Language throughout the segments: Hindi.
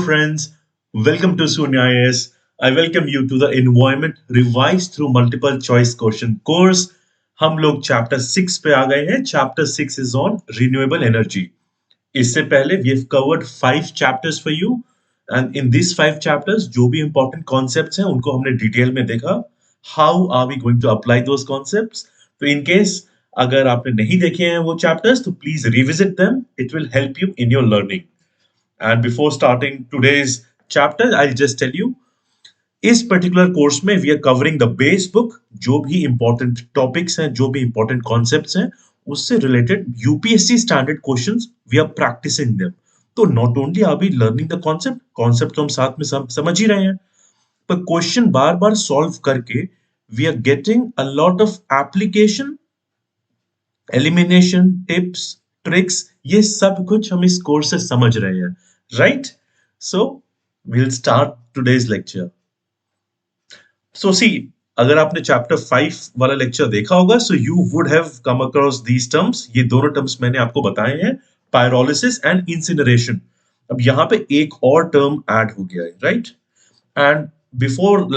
friends, welcome to Sunya IAS. I welcome you to the Environment Revised Through Multiple Choice Question course. हम लोग चैप्टर 6 पे आ गए हैं. Chapter 6 is on renewable energy. इससे पहले we have covered 5 chapters for you and in these 5 chapters जो भी important concepts हैं उनको हमने डिटेल में देखा. How are we going to apply those concepts? तो in case अगर आपने नहीं देखे हैं वो chapters तो please revisit them. It will help you in your learning. And before starting today's chapter, I'll just tell you इस पर्टिकुलर कोर्स में we are covering the base book. जो भी इंपॉर्टेंट टॉपिक्स हैं, जो भी इंपॉर्टेंट कॉन्सेप्ट्स हैं, उससे related UPSC standard questions we are practising them. तो not only are we learning the concept, concept तो हम साथ में समझ ही रहे हैं, पर क्वेश्चन बार बार सॉल्व करके we are getting a lot of application, elimination tips, tricks, ये सब कुछ हम इस कोर्स से समझ रहे हैं. राइट? सो we'll start today's lecture. So see, अगर आपने चैप्टर 5 वाला लेक्चर देखा होगा, so you would have come across these terms. ये दोनों टर्म्स मैंने आपको बताए हैं, pyrolysis and incineration. अब यहाँ पे एक और टर्म ऐड हो गया है, right? And before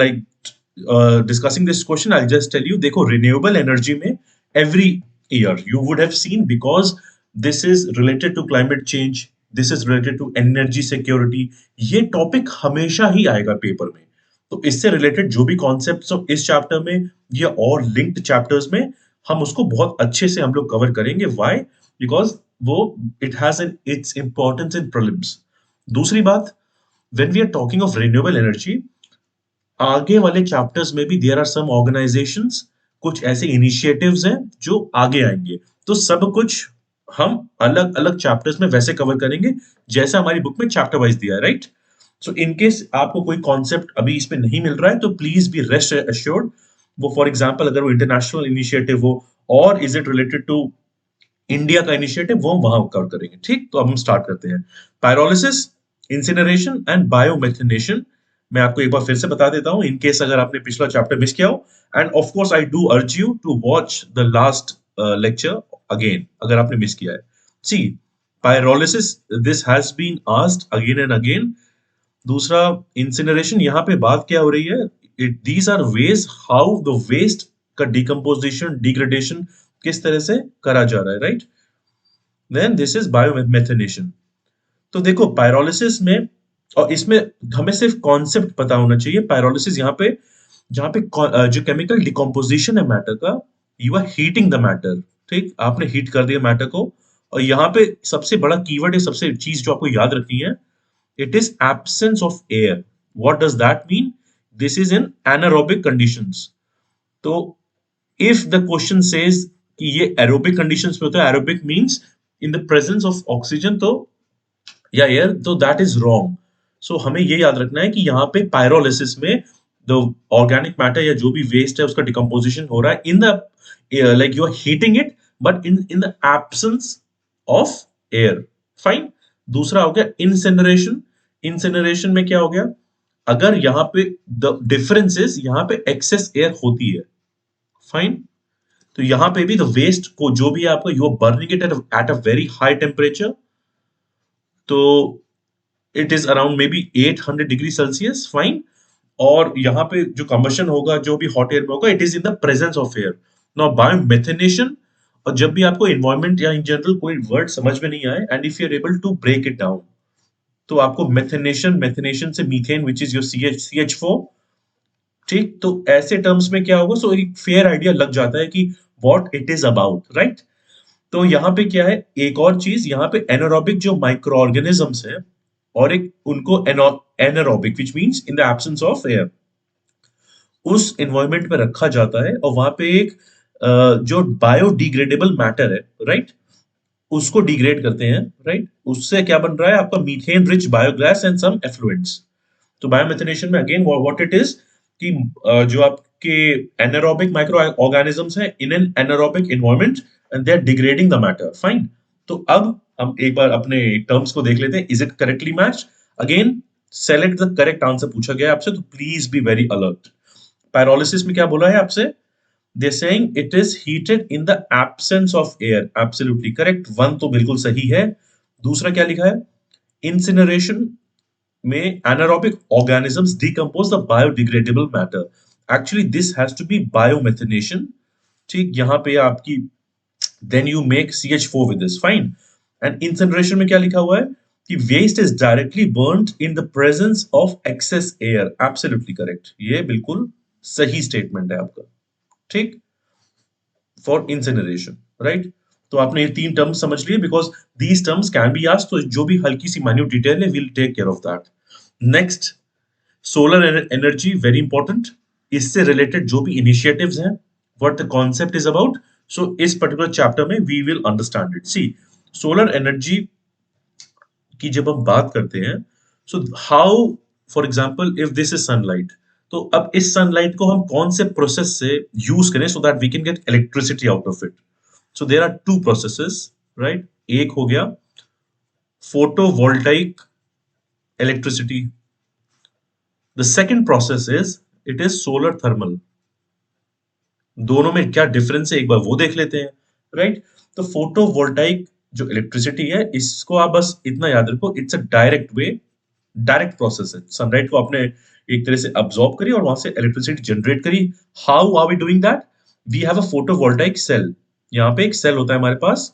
discussing this question, I'll just tell you, देखो renewable energy में every year you would have seen, because this is related to climate change, this is related to energy security, ये टॉपिक हमेशा ही आएगा पेपर में. तो इससे रिलेटेड जो भी कॉन्सेप्ट्स हो इस चैप्टर में या और लिंक्ड चैप्टर्स में, हम उसको बहुत अच्छे से हम लोग कवर करेंगे. व्हाई? बिकॉज वो it has an its importance in prelims. दूसरी बात, when we are talking of renewable energy, आगे वाले चैप्टर्स में भी देयर आर सम ऑर्गेनाइजेशंस, कुछ ऐसे इनिशिएटिव्स हैं जो आगे आएंगे. तो सब कुछ हम अलग अलग चैप्टर्स में वैसे कवर करेंगे जैसा हमारी बुक में चैप्टर वाइज दिया है, राइट? सो इन केस आपको कोई कॉन्सेप्ट अभी इसमें नहीं मिल रहा है तो प्लीज बी रेस्ट अश्योर्ड. वो फॉर एग्जांपल अगर वो इंटरनेशनल इनिशिएटिव हो और is it related to India का इनिशिएटिव, वो हम वहां कवर करेंगे. ठीक, तो अब हम स्टार्ट करते हैं. Pyrolysis, incineration and biomethanation. मैं आपको एक बार फिर से बता देता हूं इन केस अगर आपने पिछला चैप्टर मिस किया हो. And of course I do urge you to watch the last lecture again अगर आपने मिस किया है. See, pyrolysis, this has been asked again and again. दूसरा, इंसिनरेशन, यहाँ पे बात क्या हो रही है? These are ways how the waste का डिकम्पोजिशन, डिग्रेडेशन किस तरह से करा जा रहा है, right? Then this is biomethanation. तो देखो पायरोलिसिस में, और इसमें हमें सिर्फ कॉन्सेप्ट पता होना चाहिए. पायरोलिसिस यहाँ पे जहाँ पे जो केमिकल डिकम्पोजिशन है मैटर का, you are heating the matter. ठीक, आपने हीट कर दिया मैटर को. और यहाँ पे सबसे बड़ा कीवर्ड है, सबसे चीज जो आपको याद रखनी है, it is absence of air. What does that mean? This is in anaerobic conditions. तो if the question says कि ये aerobic conditions में होता है, aerobic means in the presence of oxygen तो या air, तो that is wrong. So हमें ये याद रखना है कि यहाँ पे pyrolysis में the organic matter या जो भी waste है उसका decomposition हो रहा है in the like you are heating it but in the absence of air. Fine. दूसरा हो गया incineration. इंसिनरेशन में क्या हो गया? अगर यहाँ पे द डिफरेंस इज यहाँ पे एक्सेस एयर होती है, फाइन, तो यहाँ पे भी द वेस्ट को जो भी है आपका, you are burning it at a very high temperature. तो it is around maybe 800 degree Celsius, fine. और यहाँ पे जो कंबशन होगा, जो भी हॉट एयर में होगा, it is in the presence of air. Now biomethanation, और जब भी आपको एनवायरमेंट या इन जनरल कोई वर्ड समझ में नहीं आए and if you are able to break it down, तो आपको मेथेनेशन से methane which is your CH4. ठीक, तो ऐसे टर्म्स में क्या होगा? सो एक फेयर आइडिया लग जाता है कि what it is about, right? तो यहाँ पे क्या है, एक और चीज, यहाँ पे एनारोबिक जो माइक्रो ऑर्गेनिजम्स है और एक उनको anaerobic which means in the absence of air, उस एनवायरमेंट में रखा जाता है. और वहां पे एक जो बायोडिग्रेडेबल मैटर है, राइट, उसको डिग्रेड करते हैं, राइट. उससे क्या बन रहा है आपका? Methane rich biogas and some effluents. तो बायोमेथेनेशन में अगेन व्हाट इट इज कि जो आपके एनारोबिक माइक्रो ऑर्गेनिजम्स हैं in an anaerobic environment and they are degrading the matter, fine. तो अब हम एक बार अपने टर्म्स को देख लेते हैं. Is it correctly match? Again select the correct answer पूछा गया आपसे, तो please be very alert. Pyrolysis में क्या बोला है आपसे? They're saying it is heated in the absence of air. Absolutely correct. 1 तो बिल्कुल सही है. दूसरा क्या लिखा है? Incineration में anaerobic organisms decompose the biodegradable matter. Actually, this has to be biomethanation. ठीक, यहाँ पे आपकी then you make CH4 with this. Fine. And incineration में क्या लिखा हुआ है कि waste is directly burnt in the presence of excess air. Absolutely correct. ये बिल्कुल सही statement है आपका. ठीक, for incineration, right? तो आपने ये तीन टर्म्स समझ लिए because these terms can be asked, तो जो भी हल्की सी माइन्यूट डिटेल है will take care of that. Next, solar energy very important. इससे रिलेटेड जो भी इनिशिएटिव्स हैं, what the concept is about, so इस पर्टिकुलर चैप्टर में we will understand it. See, solar energy की जब हम बात करते हैं, so how, for example if this is sunlight, तो अब इस सनलाइट को हम कौन से प्रोसेस से यूज करें so that we can get electricity out of it. So there are two processes, right? एक हो गया photovoltaic electricity. The second process is it is solar thermal. दोनों में क्या डिफरेंस है एक बार वो देख लेते हैं, राइट? तो फोटोवोल्टाइक जो इलेक्ट्रिसिटी है, इसको आप बस इतना याद रखो, it's a direct way, direct process है. सनलाइट को आपने एक तरह से अब्सॉर्ब करी और वहां से इलेक्ट्रिसिटी जनरेट करी. How are we doing that? We have a photovoltaic cell. यहाँ पे एक सेल होता है हमारे पास,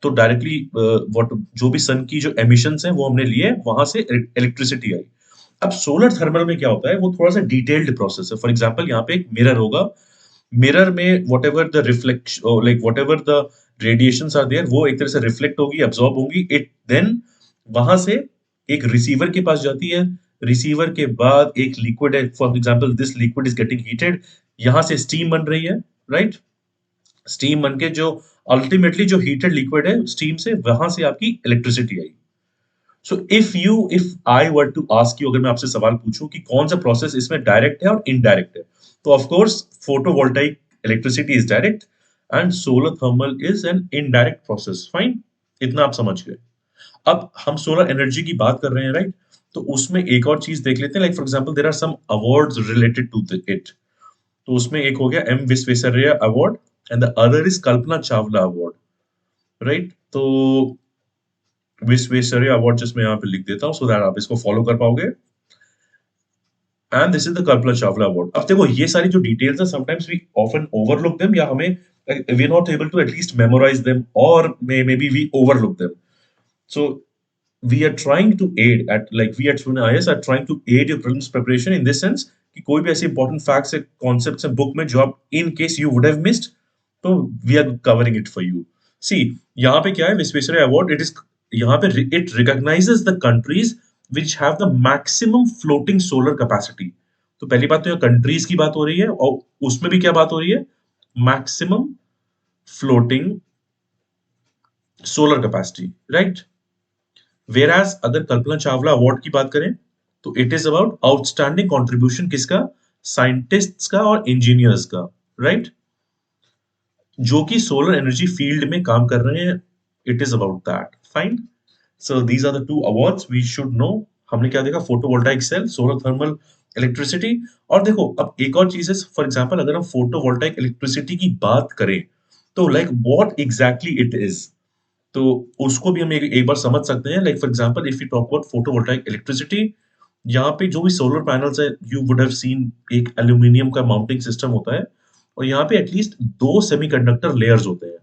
तो डायरेक्टली जो भी सन की जो एमिशंस हैं वो हमने लिए, वहां से इलेक्ट्रिसिटी आई. अब सोलर थर्मल में क्या होता है, वो थोड़ा सा डिटेल्ड प्रोसेस है. फॉर एग्जांपल यहाँ पे एक मिरर होगा, मिरर में whatever the reflection, like whatever the radiations are there, वो एक तरह से रिफ्लेक्ट होगी, अब्सॉर्ब होगी. इट देन वहां से एक रिसीवर के पास जाती है. रिसीवर के बाद एक लिक्विड है, for example this liquid is getting heated, यहां से स्टीम बन रही है, राइट? स्टीम बन के जो अल्टीमेटली जो हीटेड लिक्विड है, स्टीम से वहां से आपकी इलेक्ट्रिसिटी आई. So if I were to ask you, अगर मैं आपसे सवाल पूछूं कि कौन सा प्रोसेस इसमें डायरेक्ट है और इनडायरेक्ट है, तो of course photovoltaic electricity is direct and solar thermal is an indirect process. Fine, इतना आप समझ गए. अब हम सोलर एनर्जी की बात कर रहे हैं, राइट? तो उसमें एक और चीज देख लेते हैं. Like for example there are some awards related to it. तो उसमें एक हो गया M Visvesvaraya award and the other is Kalpana Chawla award, right? तो विश्वेश्वरैया अवार्ड जिसमें यहाँ पे लिख देता हूँ सो दैट आप इसको फॉलो कर पाओगे. And this is the Kalpana Chawla award. अब देखो ये सारी जो डिटेल्स है, sometimes we often overlook them, या हमें we are not able to at least memorise them, और maybe we overlook them. So we are trying to aid at, like we at Student IS are trying to aid your prelims preparation in this sense कि कोई भी ऐसे important facts है, concepts है book में जो आप in case you would have missed, तो we are covering it for you. See, यहाँ पे क्या है, विश्वेश्वरैया अवार्ड, it is यहाँ पे it recognizes the countries which have the maximum floating solar capacity. तो पहली बात तो यहाँ countries की बात हो रही है, और उसमें भी क्या बात हो रही है, maximum floating solar capacity, right? Whereas अगर कल्पना चावला अवार्ड की बात करें, तो it is about outstanding contribution किसका, साइंटिस्ट्स का और इंजीनियर्स का, राइट? जो कि सोलर एनर्जी फील्ड में काम कर रहे हैं. It is about that. Fine. So these are the two awards we should know. हमने क्या देखा, photovoltaic cell, solar thermal electricity. और देखो अब एक और चीज है, फॉर एग्जांपल अगर हम फोटोवोल्टाइक इलेक्ट्रिसिटी की बात करें, तो like what exactly it is, तो उसको भी हम एक बार समझ सकते हैं. Like for example if you talk about photovoltaic electricity, यहाँ पे जो भी सोलर पैनल्स है, यू वुड हैव सीन एक एल्यूमिनियम का माउंटिंग सिस्टम होता है, और यहाँ पे एटलीस्ट दो सेमीकंडक्टर लेयर्स होते हैं.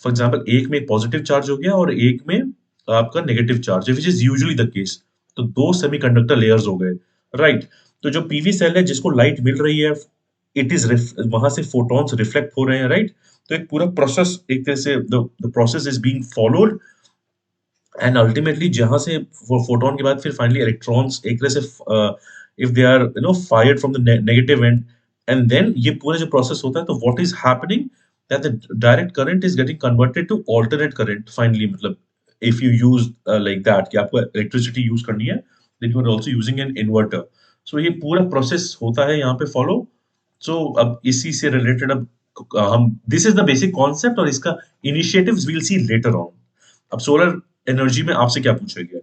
फॉर एग्जांपल एक में पॉजिटिव चार्ज हो गया और एक में आपका negative charge, which is usually the case. तो दो सेमीकंडक्टर लेयर्स हो गए, राइट? तो जो पीवी सेल है जिसको लाइट मिल रही है, इट इज वहां से फोटॉन्स रिफ्लेक्ट हो रहे हैं, राइट? तो एक पूरा प्रोसेस, एक तरह से the process is being followed, and ultimately जहां से फोटोन के बाद फिर फाइनली इलेक्ट्रॉन्स एक तरह से if they are fired from the negative end, and then ये पूरा जो प्रोसेस होता है, तो what is happening that the direct current is getting converted to alternate current finally. मतलब if you use like that कि आपको इलेक्ट्रिसिटी यूज करनी है, then you are also using an inverter. So ये पूरा प्रोसेस होता है यहाँ पे फॉलो. सो अब इसी से रिलेटेड अब हम, this is the basic concept, और इसका initiatives we'll see later on. अब सोलर एनर्जी में आपसे क्या पूछा गया,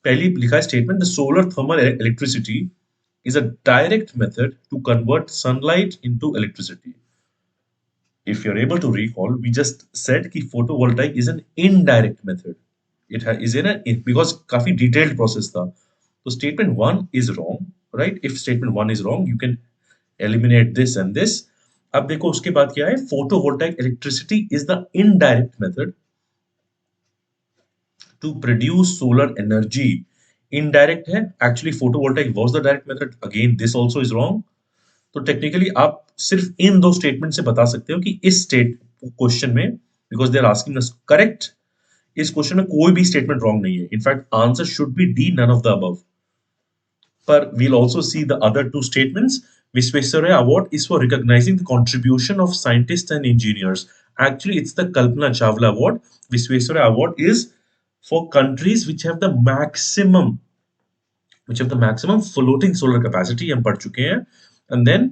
पहली लिखा है statement, the solar thermal electricity is a direct method to convert sunlight into electricity. If you are able to recall, we just said कि photovoltaic is an indirect method. It is in because काफी डिटेल्ड प्रोसेस था. तो statement 1 is wrong, right? If statement 1 is wrong, you can eliminate this and this. अब देखो उसके बाद क्या है, photovoltaic electricity is the indirect method to produce solar energy. Indirect है, actually photovoltaic was the direct method. Again, this also is wrong. तो टेक्निकली आप सिर्फ इन दो स्टेटमेंट से बता सकते हो कि इस स्टेट क्वेश्चन में, because they are asking us correct, इस क्वेश्चन में कोई भी स्टेटमेंट रॉन्ग नहीं है. In fact answer should be D, none of the above. But we'll also see the other two statements. Visvesvaraya Award is for recognizing the contribution of scientists and engineers. Actually, it's the Kalpana Chawla Award. Visvesvaraya Award is for countries which have the maximum floating solar capacity. हम पढ़ चुके हैं. And then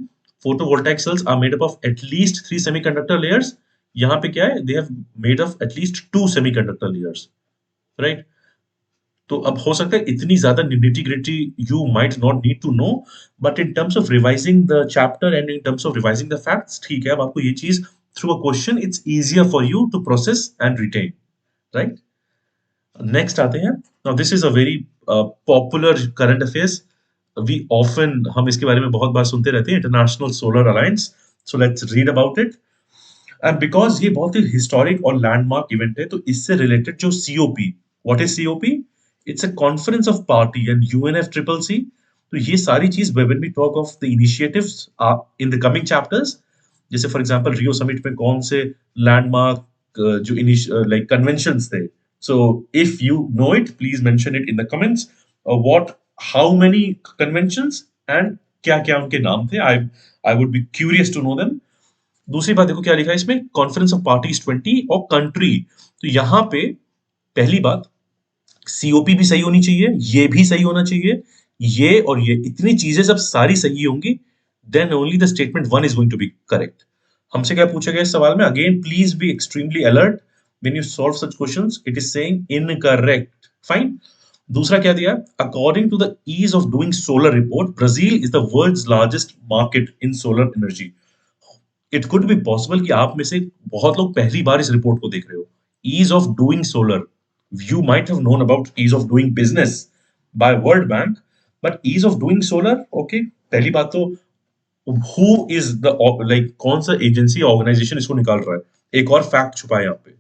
photovoltaic cells are made up of at least 3 semiconductor layers. यहाँ पे क्या है? They have made of at least 2 semiconductor layers, right? तो अब हो सकता है इतनी ज्यादा nitty gritty you might not need to know, but in terms of revising the chapter and in terms of revising the facts, ठीक है, अब आपको ये चीज through a question it's easier for you to process and retain, right. Next आते हैं. Now this is a very popular current affairs. हम इसके बारे में बहुत बार सुनते रहते हैं, international solar alliance. So let's read about it. And because ये बहुत ही हिस्टोरिक और लैंडमार्क इवेंट है, तो इससे रिलेटेड जो COP, what is COP? It's a conference of party and UNFCCC. तो ये सारी चीज when we talk of the initiatives in the coming chapters, जैसे फॉर एग्जांपल रियो समिट में कौन से लैंडमार्क जो like conventions थे. So if you know it, please mention it in the comments. How many conventions and क्या क्या उनके नाम थे? I would be curious to know them. दूसरी बात देखो क्या लिखा है इसमें, कॉन्फ्रेंस ऑफ पार्टीज 20 और कंट्री. तो यहाँ पे पहली बात, सीओपी भी सही होनी चाहिए, ये भी सही होना चाहिए, ये और ये इतनी चीजें जब सारी सही होंगी, then only the statement 1 is going to be correct. हमसे क्या पूछा गया इस सवाल में? Again please be extremely alert when you solve such questions. It is saying incorrect. Fine. दूसरा क्या दिया? According to the ease of doing solar report, Brazil is the world's largest market in solar energy. It could be possible कि आप में से बहुत लोग पहली बार इस रिपोर्ट को देख रहे हो. Ease of doing solar, you might have known about ease of doing business by World Bank, but ease of doing solar, okay. पहली बात तो who is the like कौन सा एजेंसी ऑर्गेनाइजेशन इसको निकाल रहा है, एक और फैक्ट छुपा है यहाँ पे.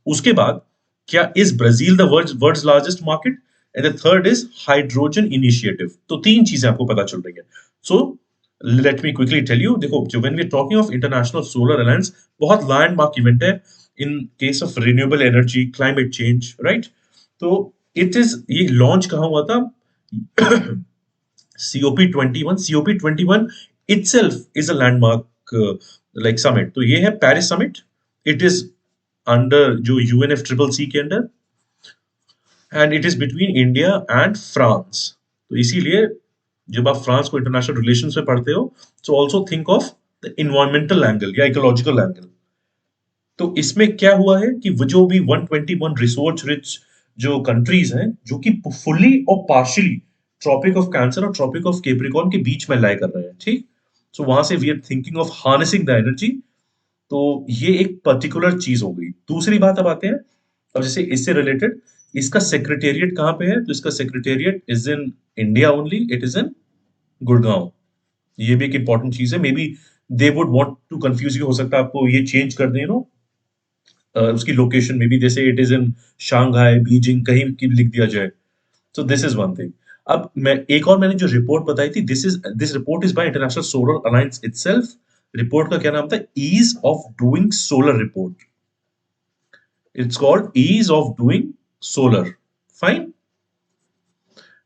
उसके बाद क्या is Brazil the world's largest market, and the third is hydrogen initiative. तो तीन चीजें आपको पता चल रही है. So let me quickly tell you. देखो, जो when we are talking of international solar alliance, बहुत लैंडमार्क इवेंट है in case of renewable energy, climate change, right? तो it is, ये launch कहाँ हुआ था? COP21. COP21 itself is a landmark like summit. तो ये है Paris summit. It is under जो UNFCCC के अंदर, and it is between India and France. तो इसीलिए जब आप फ्रांस को इंटरनेशनल रिलेशंस में पढ़ते हो, so also think of the environmental angle या ecological angle. तो इसमें क्या हुआ है कि वो जो भी 121 रिसोर्स रिच जो कंट्रीज हैं, जो कि फुल्ली और पार्शियली ट्रॉपिक ऑफ कैंसर और ट्रॉपिक ऑफ कैप्रिकॉर्न के बीच में लाई कर रहे हैं, ठीक. सो वहां से we are thinking of harnessing the energy. तो ये एक पर्टिकुलर चीज हो गई. दूसरी बात अब आते हैं, अब जैसे इससे रिलेटेड, इसका सेक्रेटेरिएट कहाँ पे है? तो इसका secretariat is in India only. It is in Gurgaon. ये भी एक इंपॉर्टेंट चीज है. May be they would want to confuse you, हो सकता है आपको ये चेंज कर दें, नो उसकी लोकेशन में भी, जैसे it is in Shanghai, Beijing, कहीं की लिख दिया जाए. So this is one thing. अब मैंने जो रिपोर्ट बताई थी, this report is by international solar alliance itself. Report का क्या नाम था? Ease of doing solar report. It's called ease of doing solar. Fine.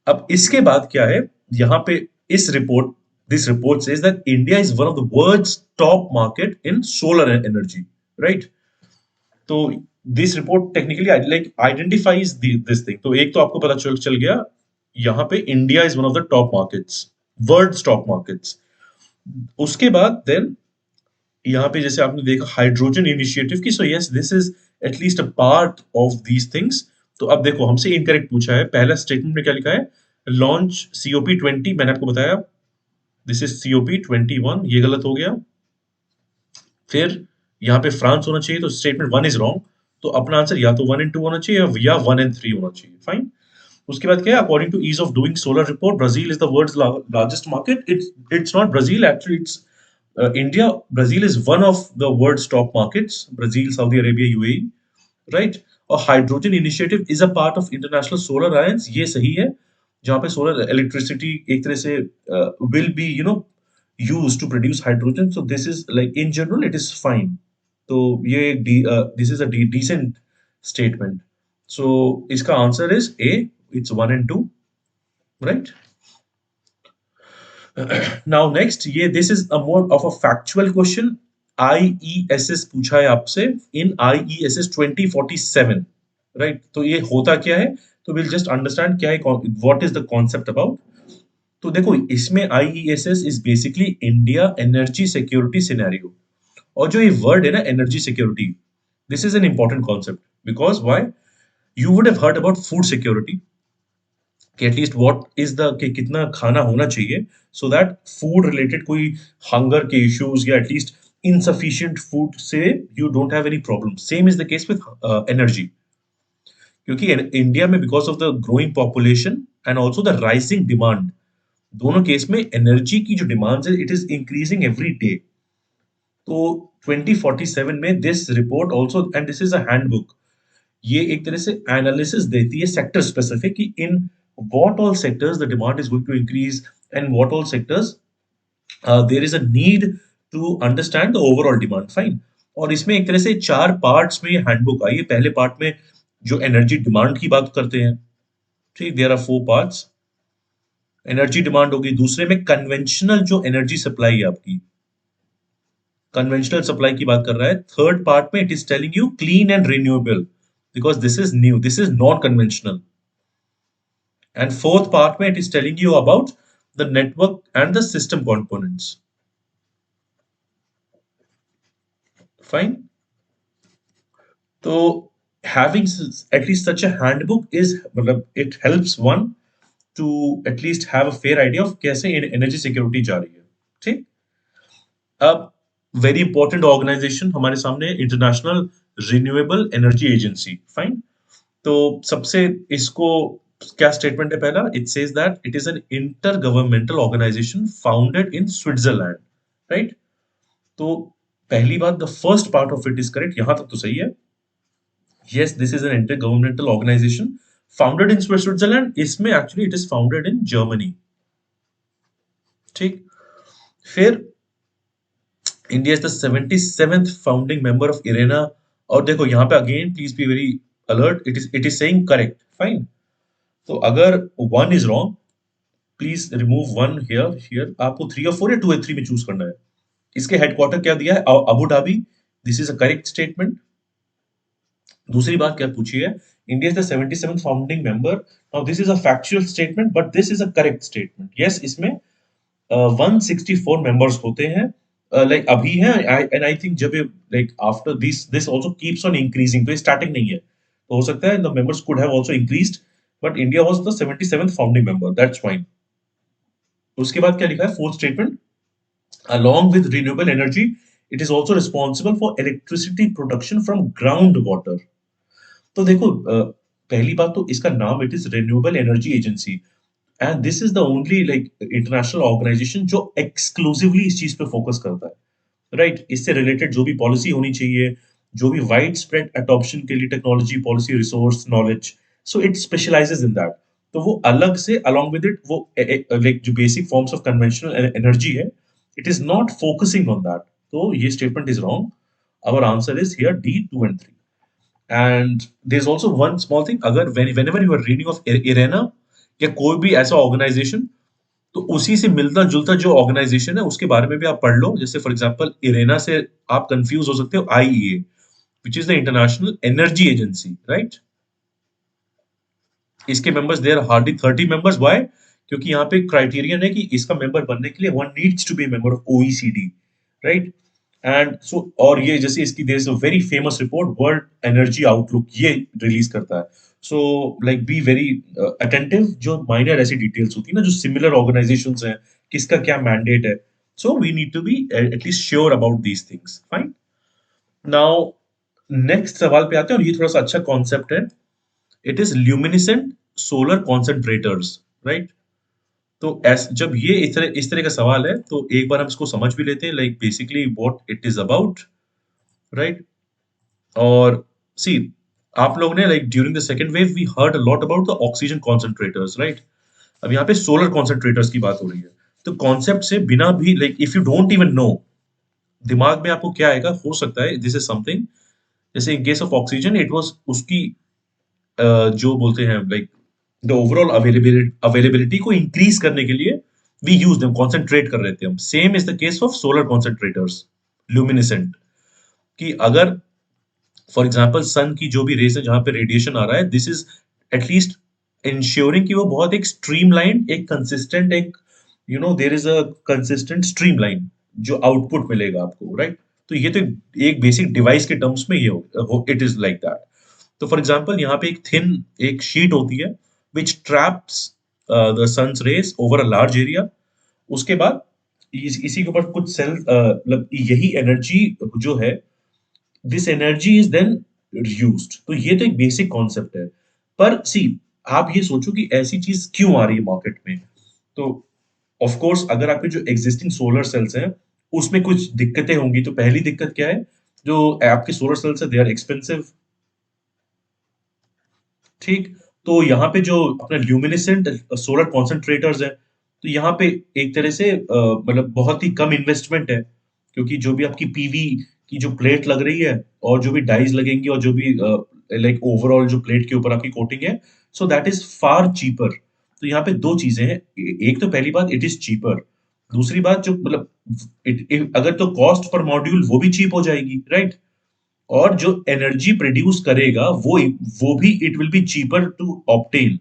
अब इसके बाद क्या है यहाँ पे? This report says that India is one of the world's top market in solar energy, right. तो this report technically like identifies this thing. तो एक तो आपको पता चल गया यहाँ पे India is one of the top markets, world top markets. उसके बाद देन यहाँ पे जैसे आपने देखा हाइड्रोजन इनिशिएटिव की, so yes this is at least a part of these things. तो अब देखो, हमसे इनकरेक्ट पूछा है. पहला स्टेटमेंट में क्या लिखा है? Launch COP20. मैंने आपको बताया दिस इज COP21, ये गलत हो गया. फिर यहाँ पे फ्रांस होना चाहिए, तो स्टेटमेंट 1 इज रॉन्ग. तो अपना आंसर या तो 1 and 2 होना चाहिए या 1 and 3 होना चाहिए. फाइन. उसके बाद क्या है, according to ease of doing solar report, Brazil is the world's largest market. It's not Brazil actually, it's India. Brazil is one of the world's top markets, Brazil, Saudi Arabia, UAE, right. और hydrogen initiative is a part of international solar alliance, ये सही है, जहां पे सोलर इलेक्ट्रिसिटी एक तरह से will be used to produce hydrogen. So this is like in general it is fine. तो ये this is a decent statement. So इसका answer is A. It's 1 and 2, right? Now next, ये this is a more of a factual question. IESS पूछा है आपसे in IESS 2047, right? तो ये होता क्या है? तो we'll just understand क्या है, what is the concept about. तो देखो, इसमें IESS is basically India Energy Security Scenario. और जो ये वर्ड है ना, energy security, this is an important concept. Because why? You would have heard about food security, कि एटलीस्ट व्हाट इज द, कि कितना खाना होना चाहिए, सो दैट फूड रिलेटेड कोई हंगर के इश्यूज या एटलीस्ट इनसफिशिएंट फूड से you don't have any problem. Same is the case with energy. क्योंकि इंडिया में because of the growing population and also the rising demand, दोनों केस में एनर्जी की जो डिमांड है, it is increasing every day. तो 2047 में this report also, and this is a handbook, ये एक तरह से एनालिसिस देती है सेक्टर स्पेसिफिक, कि in what all sectors the demand is going to increase and what all sectors there is a need to understand the overall demand. Fine. और इसमें एक तरह से 4 पार्ट्स में हैंडबुक आई है. पहले पार्ट में जो एनर्जी डिमांड की बात करते हैं, ठीक, there are 4 parts. Energy demand होगी. दूसरे में कन्वेंशनल जो एनर्जी सप्लाई है आपकी, कन्वेंशनल सप्लाई की बात कर रहा है. थर्ड पार्ट में it is telling you clean and renewable, because this is new, this is non conventional. And fourth part में it is telling you about the network and the system components. Fine. तो having at least such a handbook is, मतलब it helps one to at least have a fair idea of कैसे एनर्जी सिक्योरिटी जा रही है. ठीक. अब वेरी इंपॉर्टेंट ऑर्गेनाइजेशन हमारे सामने, international renewable energy agency. Fine. तो सबसे इसको क्या स्टेटमेंट है पहला? It says that it is an intergovernmental organisation founded in Switzerland, right. तो पहली बात, the first part of it is correct, यहां तक तो सही है. Yes, this is an intergovernmental organisation founded in Switzerland. इसमें actually it is founded in Germany. ठीक. फिर India is the 77th founding member of Irena. और देखो यहाँ पे again please be very alert, it is saying correct. Fine. तो अगर 1 is wrong, please remove 1 here. Here आपको 3 और 4 या 2 या 3 में चूज करना है. इसके हेडक्वार्टर क्या दिया है? Abu Dhabi. This is a correct statement. दूसरी बात क्या पूछी है? India is the 77th founding member. Now this is a factual statement, but this is a correct statement. Yes, इसमें 164 मेंबर्स होते हैं, लाइक अभी है. एंड आई थिंक जब like after this also keeps on increasing, तो स्टार्टिंग नहीं है, तो हो सकता है the members could have also increased, but India was the 77th founding member. That's fine. उसके बाद क्या लिखा है? Fourth statement, along with renewable energy, it is also responsible for electricity production from groundwater. तो देखो, पहली बात तो इसका नाम, it is renewable energy agency, and this is the only like international organisation जो एक्सक्लूसिवली इस चीज पे फोकस करता है, राइट. इससे रिलेटेड जो भी पॉलिसी होनी चाहिए, जो भी वाइड स्प्रेड अडॉप्शन के लिए technology, policy, resource, knowledge, so it specialises in that. तो वो अलग से अलॉन्ग विद इट, वो लाइक जो basic forms of conventional energy है, it is not focusing on that. तो ये statement is wrong. Our answer is here D, 2 and 3. And there is also one small thing, अगर whenever you are reading of IRENA या कोई भी ऐसा ऑर्गेनाइजेशन, तो उसी से मिलता जुलता जो ऑर्गेनाइजेशन है उसके बारे में भी आप पढ़ लो. जैसे फॉर एग्जांपल इरेना से आप कंफ्यूज हो सकते हो IEA, which is the international energy agency, right. इसके members there hardly 30 members. Why? क्योंकि यहाँ पे क्राइटेरियन है कि इसका मेंबर बनने के लिए one needs to be member of OECD, right. And so, और ये जैसे इसकी there is a very famous report, world energy outlook, ये रिलीज करता है. So like be very attentive. जो माइनर ऐसी डिटेल्स होती है ना, जो सिमिलर ऑर्गेनाइजेशंस हैं, किसका क्या मैंडेट है, so we need to be at least sure about these things. Fine. Now next सवाल पे आते हैं, और ये थोड़ा सा अच्छा कॉन्सेप्ट है. It is luminescent solar concentrators, right? तो जब ये इस तरह का सवाल है तो एक बार हम इसको समझ भी लेते हैं, like basically what it is about, right? और सी, आप लोग ने like during the second wave we heard a lot about the oxygen concentrators, right? अब यहाँ पे सोलर कॉन्सेंट्रेटर्स की बात हो रही है। तो कॉन्सेप्ट से बिना भी, like if you don't even know, दिमाग में आपको क्या आएगा, हो सकता है दिस इज समथिंग, जैसे in case of oxygen it was उसकी जो बोलते हैं लाइक द ओवरऑल अवेलेबिलिटी को इंक्रीज करने के लिए वी यूज देम, कॉन्सेंट्रेट कर रहे थे हम। Same is the case of solar concentrators, luminescent, कि अगर फॉर एग्जाम्पल सन की जो भी रेस है जहां पे रेडिएशन आ रहा है, दिस इज एटलीस्ट इंश्योरिंग कि वो बहुत एक स्ट्रीमलाइन, एक कंसिस्टेंट, एक there is a consistent streamline जो आउटपुट मिलेगा आपको, राइट? तो ये तो एक बेसिक डिवाइस के टर्म्स में ये इट इज लाइक दैट। तो फॉर एग्जाम्पल यहाँ पे एक थिन एक शीट होती है which traps the sun's rays over a large area. उसके बाद इसी के ऊपर कुछ सेल, मतलब यही एनर्जी जो है, this energy is then used. तो ये तो एक बेसिक कॉन्सेप्ट है। पर सी, आप ये सोचो कि ऐसी चीज क्यों आ रही है मार्केट में। तो ऑफ कोर्स अगर आपके जो एग्जिस्टिंग सोलर सेल्स हैं उसमें कुछ दिक्कतें होंगी। तो पहली दिक्कत क्या है, जो आपके सोलर सेल्स है दे आर एक्सपेंसिव, ठीक? तो यहाँ पे जो अपना ल्यूमिनेसेंट सोलर कॉन्सेंट्रेटर्स है, तो यहाँ पे एक तरह से मतलब बहुत ही कम इन्वेस्टमेंट है, क्योंकि जो भी आपकी पीवी की जो प्लेट लग रही है और जो भी डाइज लगेंगी और जो भी लाइक ओवरऑल जो प्लेट के ऊपर आपकी कोटिंग है, so that is far cheaper. तो यहाँ पे दो चीजें हैं, एक तो पहली बात इट इज चीपर, दूसरी बात जो मतलब अगर तो कॉस्ट पर मॉड्यूल वो भी चीप हो जाएगी, राइट? और जो एनर्जी प्रोड्यूस करेगा वो भी it will be cheaper to obtain,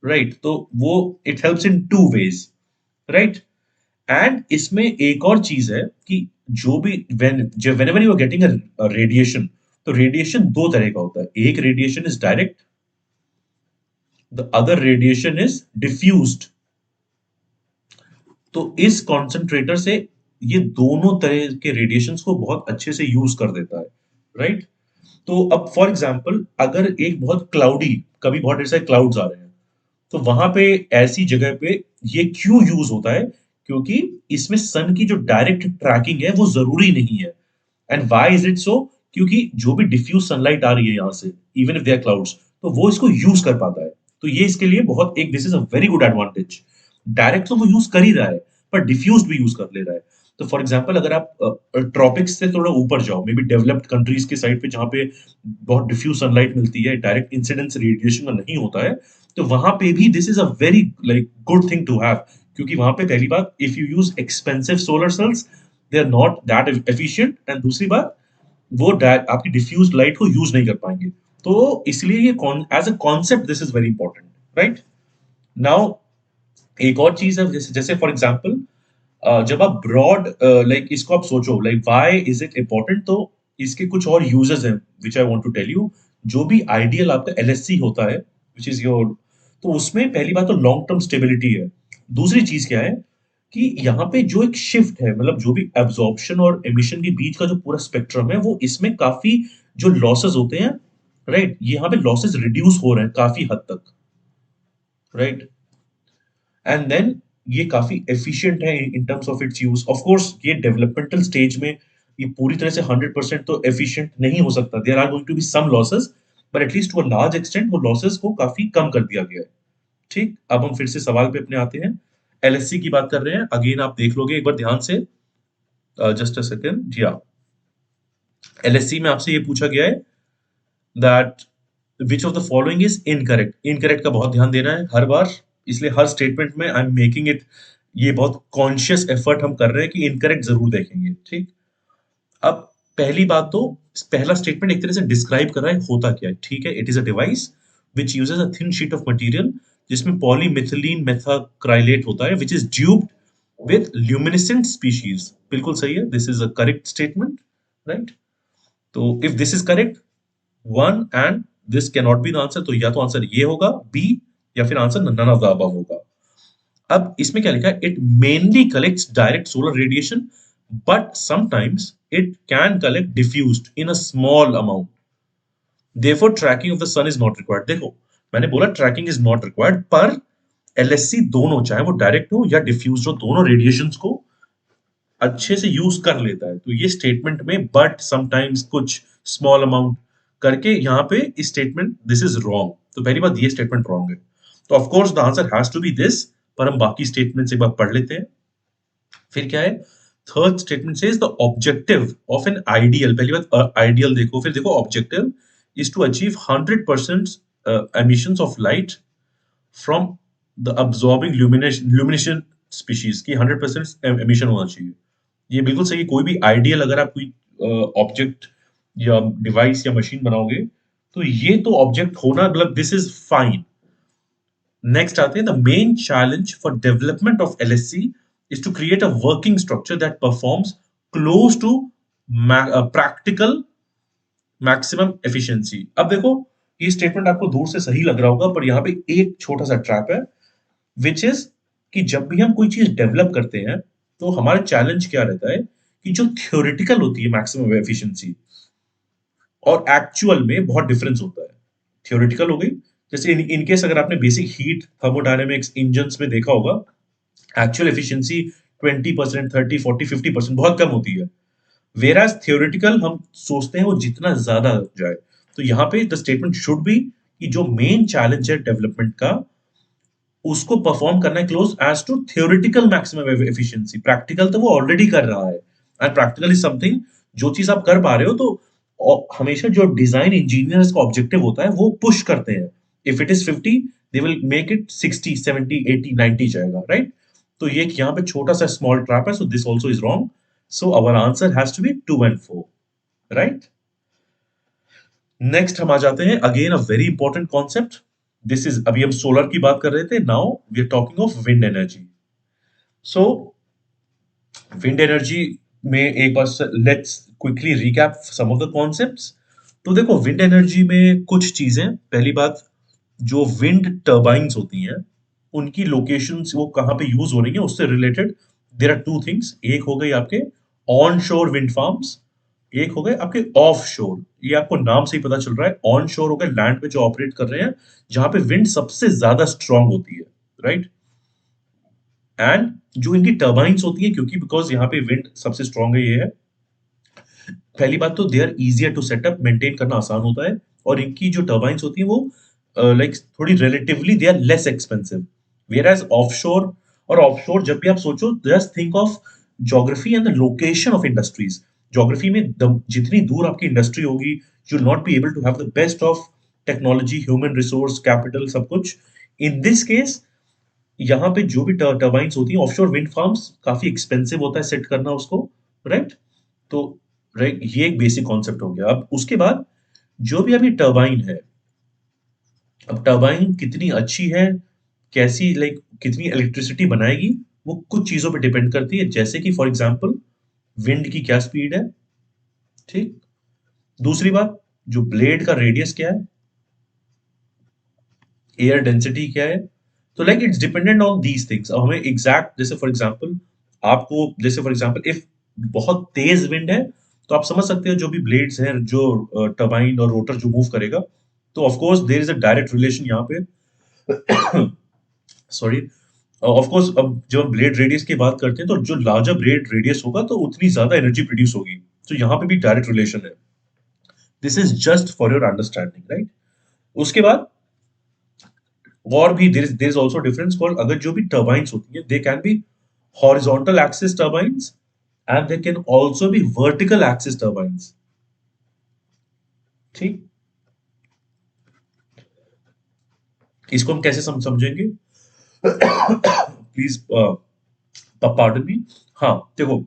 right? तो वो it helps in two ways, right? And इसमें एक और चीज है कि जो भी whenever you are getting a radiation, तो रेडिएशन दो तरह का होता है, एक radiation is direct, the other radiation is diffused. तो इस कॉन्सेंट्रेटर से ये दोनों तरह के रेडिएशंस को बहुत अच्छे से यूज कर देता है, राइट? तो अब फॉर एग्जाम्पल अगर एक बहुत क्लाउडी, कभी बहुत ढेर सारे क्लाउड्स आ रहे हैं, तो वहां पे ऐसी जगह पे ये क्यों यूज होता है, क्योंकि इसमें सन की जो डायरेक्ट ट्रैकिंग है वो जरूरी नहीं है। And why is it so? क्योंकि जो भी डिफ्यूज सनलाइट आ रही है यहाँ से, even if they are clouds, तो वो इसको यूज कर पाता है। तो ये इसके लिए बहुत एक, this is a very good advantage. Direct तो वो यूज कर ही रहा है, पर डिफ्यूज भी यूज कर ले रहा है। तो फॉर एग्जाम्पल अगर आप ट्रॉपिक्स से थोड़ा ऊपर जाओ, मे बी डेवलप्ड कंट्रीज के साइड पे जहाँ पे बहुत डिफ्यूज सनलाइट मिलती है, डायरेक्ट इंसिडेंस रेडिएशन का नहीं होता है, तो वहां पे भी this is a very like good thing to have. क्योंकि वहां पे पहली बात, if you use expensive solar cells, they are not that efficient, and दूसरी बात वो आपकी डिफ्यूज लाइट को यूज नहीं कर पाएंगे। तो इसलिए ये as a concept this is very important, right? Now एक और चीज है, जैसे जैसे फॉर एग्जाम्पल जब आप ब्रॉड लाइक इसको आप सोचो like why is it important, तो इसके कुछ और यूजेस हैं which I want to tell you. जो भी आइडियल आपका एलएससी होता है विच इज योर, तो उसमें पहली बात तो लॉन्ग टर्म स्टेबिलिटी है। दूसरी चीज क्या है कि यहाँ पे जो एक शिफ्ट है, मतलब जो भी एब्जॉर्प्शन और एमिशन के बीच का जो पूरा स्पेक्ट्रम है, वो इसमें काफी जो लॉसेस होते हैं, राइट, यहाँ पे लॉसेस रिड्यूस हो रहे हैं काफी हद तक, राइट? एंड देन ये काफी एफिशिएंट है इन terms of its use. Of course ये डेवलपमेंटल स्टेज में ये पूरी तरह से 100% तो एफिशिएंट नहीं हो सकता, there are going to be some losses, but at least to a large extent वो लॉसेस को काफी कम कर दिया गया है। ठीक, अब हम फिर से सवाल पे अपने आते हैं। एलएससी की बात कर रहे हैं, अगेन आप देख लोगे एक बार ध्यान से, जस्ट अ सेकेंड, जी हाँ। एलएससी में आपसे ये पूछा गया है that which of the following is incorrect. Incorrect का बहुत ध्यान देना है हर बार, इसलिए हर स्टेटमेंट में आई एम मेकिंग इट, ये बहुत कॉन्शियस एफर्ट हम कर रहे हैं कि इनकरेक्ट जरूर देखेंगे, ठीक? अब पहली बात तो, पहला स्टेटमेंट एक तरह से डिस्क्राइब कर रहा है होता क्या है, ठीक है? It is a device which uses a thin sheet of material जिसमें पॉलीमिथिलीन मेथाक्राइलेट होता है which is dubbed with luminescent species. बिल्कुल सही है, this is a correct statement, right? तो if this is correct one and this cannot be the answer, तो या तो आंसर ये होगा बी, या फिर answer none of the above होगा। अब इसमें क्या लिखा है, it mainly collects direct solar radiation but sometimes it can collect diffused in a small amount, therefore tracking of the sun is not required। देखो, मैंने बोला ट्रैकिंग इज नॉट रिक्वायर्ड, पर एलएससी दोनों, चाहे वो डायरेक्ट हो या डिफ्यूज हो, दोनों रेडिएशंस को अच्छे से यूज कर लेता है। तो ये स्टेटमेंट में बट समटाइम्स कुछ स्मॉल अमाउंट करके यहाँ पे इस स्टेटमेंट दिस इज रॉन्ग। तो पहली बात ये स्टेटमेंट रॉन्ग है। तो of course the answer has to be this, पर हम बाकी स्टेटमेंट्स एक बार पढ़ लेते हैं। फिर क्या है, third statement says the objective of an ideal, पहली बात आइडियल देखो, फिर देखो objective is to achieve 100% emissions of light from the absorbing lumination species की 100% एमिशन होना चाहिए। ये बिल्कुल सही है। कोई भी आइडियल अगर आप कोई ऑब्जेक्ट या डिवाइस या मशीन बनाओगे तो ये तो ऑब्जेक्ट होना, मतलब दिस इज फाइन। नेक्स्ट आते हैं, the main challenge for development of LSC is to create a working structure that performs close to practical maximum efficiency. अब देखो ये स्टेटमेंट आपको दूर से सही लग रहा होगा, पर यहाँ पे एक छोटा सा ट्रैप है, विच इज कि जब भी हम कोई चीज डेवलप करते हैं तो हमारा चैलेंज क्या रहता है कि जो थ्योरेटिकल होती है मैक्सिमम एफिशिएंसी और एक्चुअल में बहुत डिफरेंस होता है। थ्योरेटिकल हो गई, जैसे इन केस अगर आपने बेसिक हीट थर्मोडायनेमिक्स इंजन्स में देखा होगा, एक्चुअल एफिशिएंसी 20%, 30, 40, 50% बहुत कम होती है। वेराज थियोरेटिकल हम सोचते हैं वो जितना ज्यादा जाए। तो यहाँ पे द स्टेटमेंट शुड बी कि जो मेन चैलेंज है डेवलपमेंट का उसको परफॉर्म करना है close as to theoretical maximum efficiency. Practical तो वो ऑलरेडी कर रहा है, एंड प्रैक्टिकल इज समथिंग, जो चीज आप कर पा रहे हो तो हमेशा जो डिजाइन इंजीनियर्स का ऑब्जेक्टिव होता है वो पुश करते हैं। If it is 50 they will make it 60, 70, 80, 90 जाएगा, राइट। तो ये यहाँ पे छोटा सा स्मॉल ट्रैप है, so this also is wrong. So our answer has to be 2 and 4, right. Next हम आ जाते हैं, again a very important concept. This is, अभी हम सोलर की बात कर रहे थे, now we are talking of wind energy. So wind energy में एक बार let's quickly recap some of the concepts. तो देखो विंड एनर्जी में कुछ चीजें, पहली बात जो विंड टर्बाइन्स होती हैं उनकी लोकेशंस वो कहाँ पे यूज हो रही है उससे related there are two things. एक हो गई आपके ऑन शोर विंड फार्म्स, एक हो गए आपके ऑफ शोर। ये आपको नाम से ही पता चल रहा है, ऑन शोर हो गए लैंड पे जो ऑपरेट कर रहे हैं जहां पे विंड सबसे ज्यादा स्ट्रांग होती है, राइट। एंड जो इनकी टर्बाइन्स होती है, क्योंकि बिकॉज यहाँ पे विंड सबसे स्ट्रांग है, ये है पहली बात, तो they are easier to set up, maintain करना आसान होता है। और इनकी जो टर्बाइन्स होती है वो लाइक थोड़ी relatively they are less expensive. Whereas offshore, और ऑफशोर जब भी आप सोचो just think of geography and the location of industries. Geography में जितनी दूर आपकी इंडस्ट्री होगी you will not be able to have the best of technology, human resource, capital, सब कुछ। इन दिस केस यहाँ पे जो भी टर्बाइन्स होती हैं ऑफशोर विंड फार्म्स, काफी एक्सपेंसिव होता है सेट करना उसको, राइट। तो राइट, ये एक बेसिक कॉन्सेप्ट हो गया। अब उसके बाद जो भी अभी टर्बाइन है, अब टर्बाइन कितनी अच्छी है, कैसी लाइक कितनी इलेक्ट्रिसिटी बनाएगी, वो कुछ चीजों पे डिपेंड करती है, जैसे कि फॉर एग्जांपल विंड की क्या स्पीड है, ठीक। दूसरी बात, जो ब्लेड का रेडियस क्या है, एयर डेंसिटी क्या है। तो like it's dependent on these things. अब हमें एग्जैक्ट, जैसे फॉर एग्जांपल आपको, जैसे फॉर एग्जांपल इफ बहुत तेज विंड है तो आप समझ सकते हो जो भी ब्लेड्स हैं, जो टरबाइन और रोटर जो मूव करेगा, तो of course there is a direct relation यहाँ पे। सॉरी, ऑफ कोर्स अब जब हम ब्लेड रेडियस की बात करते हैं तो जो लार्जर ब्लेड रेडियस होगा तो उतनी ज्यादा एनर्जी प्रोड्यूस होगी। तो यहाँ पे भी डायरेक्ट रिलेशन है। This is just for your understanding, right. उसके बाद और भी there is also difference called, अगर जो भी टर्बाइन्स होती हैं they can be horizontal axis turbines and they can also be vertical axis turbines, ठीक। इसको हम कैसे समझेंगे, प्लीज पार्डन मी। हाँ देखो,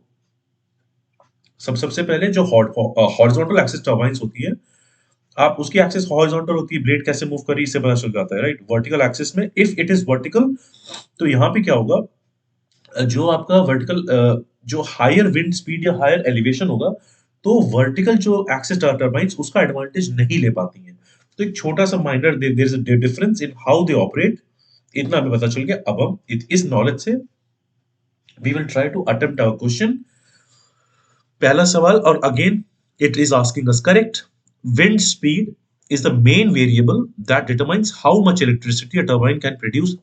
सबसे पहले जो हॉरिजॉन्टल एक्सिस टर्बाइन्स होती है, आप उसकी एक्सिस हॉरिजॉन्टल होती है, ब्लेड कैसे मूव कर रही है इससे पता चल जाता है, राइट। वर्टिकल एक्सिस में इफ इट इज वर्टिकल, तो यहाँ पे क्या होगा, जो आपका वर्टिकल जो हायर विंड स्पीड या हायर एलिवेशन होगा तो वर्टिकल जो एक्सिस टर्बाइन्स उसका एडवांटेज नहीं ले पाती हैं। तो एक छोटा सा minor there is a difference in how they operate, इतना हमें पता चल गया। अब हम इस नॉलेज से we will try to attempt our question. पहला सवाल, और again it is asking us correct, wind speed is the main variable that determines how much electricity a turbine can produce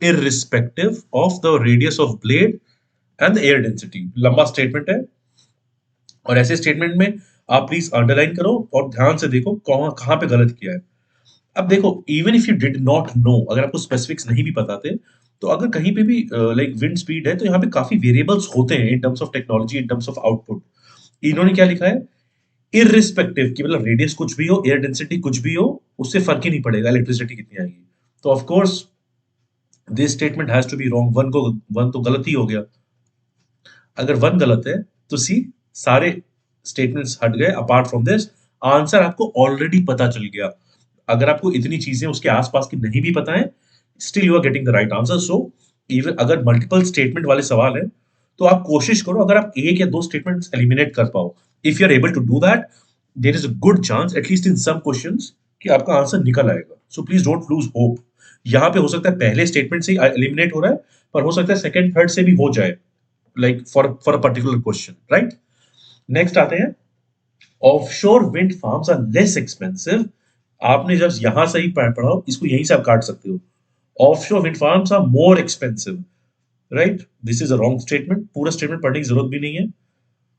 irrespective of the radius of blade and the air density. लंबा स्टेटमेंट है और ऐसे स्टेटमेंट में आप प्लीज अंडरलाइन करो और ध्यान से देखो कहाँ कहाँ पे गलत किया है। अब देखो, even if you did not know, अगर आपको स्पेसिफिक्स नहीं भी पता थे, तो अगर कहीं पे भी लाइक विंड स्पीड है तो यहाँ पे काफी वेरिएबल्स होते हैं इन terms of technology, in terms of output. इन्होंने क्या लिखा है, इररिस्पेक्टिव कि मतलब रेडियस कुछ भी हो, एयर डेंसिटी कुछ भी हो, उससे फर्क ही नहीं पड़ेगा इलेक्ट्रिसिटी कितनी आएगी। तो of course this statement has to be wrong. One तो गलत ही हो गया। अगर वन गलत है तो सी सारे स्टेटमेंट्स हट गए। अपार्ट फ्रॉम दिस आंसर आपको ऑलरेडी पता चल गया। अगर आपको इतनी चीजें उसके आसपास की नहीं भी पता है, still you are getting the right answer. So even अगर मल्टीपल स्टेटमेंट वाले सवाल है तो आप कोशिश करो अगर आप एक या दो स्टेटमेंट्स एलिमिनेट कर पाओ। If you are able to do that, there is a good chance at least in some questions कि आपका आंसर निकल आएगा। So please don't lose hope. यहाँ पे हो सकता है पहले स्टेटमेंट से ही एलिमिनेट हो रहा है, पर हो सकता है सेकंड थर्ड से भी हो जाए, like for a particular question, right. Next आते हैं, offshore wind farms are less expensive. आपने जब यहां से ही पढ़ा हो, इसको यहीं से आप काट सकते हो। Offshore wind farms are more expensive, right. This is a wrong statement. पूरा स्टेटमेंट पढ़ने की जरूरत भी नहीं है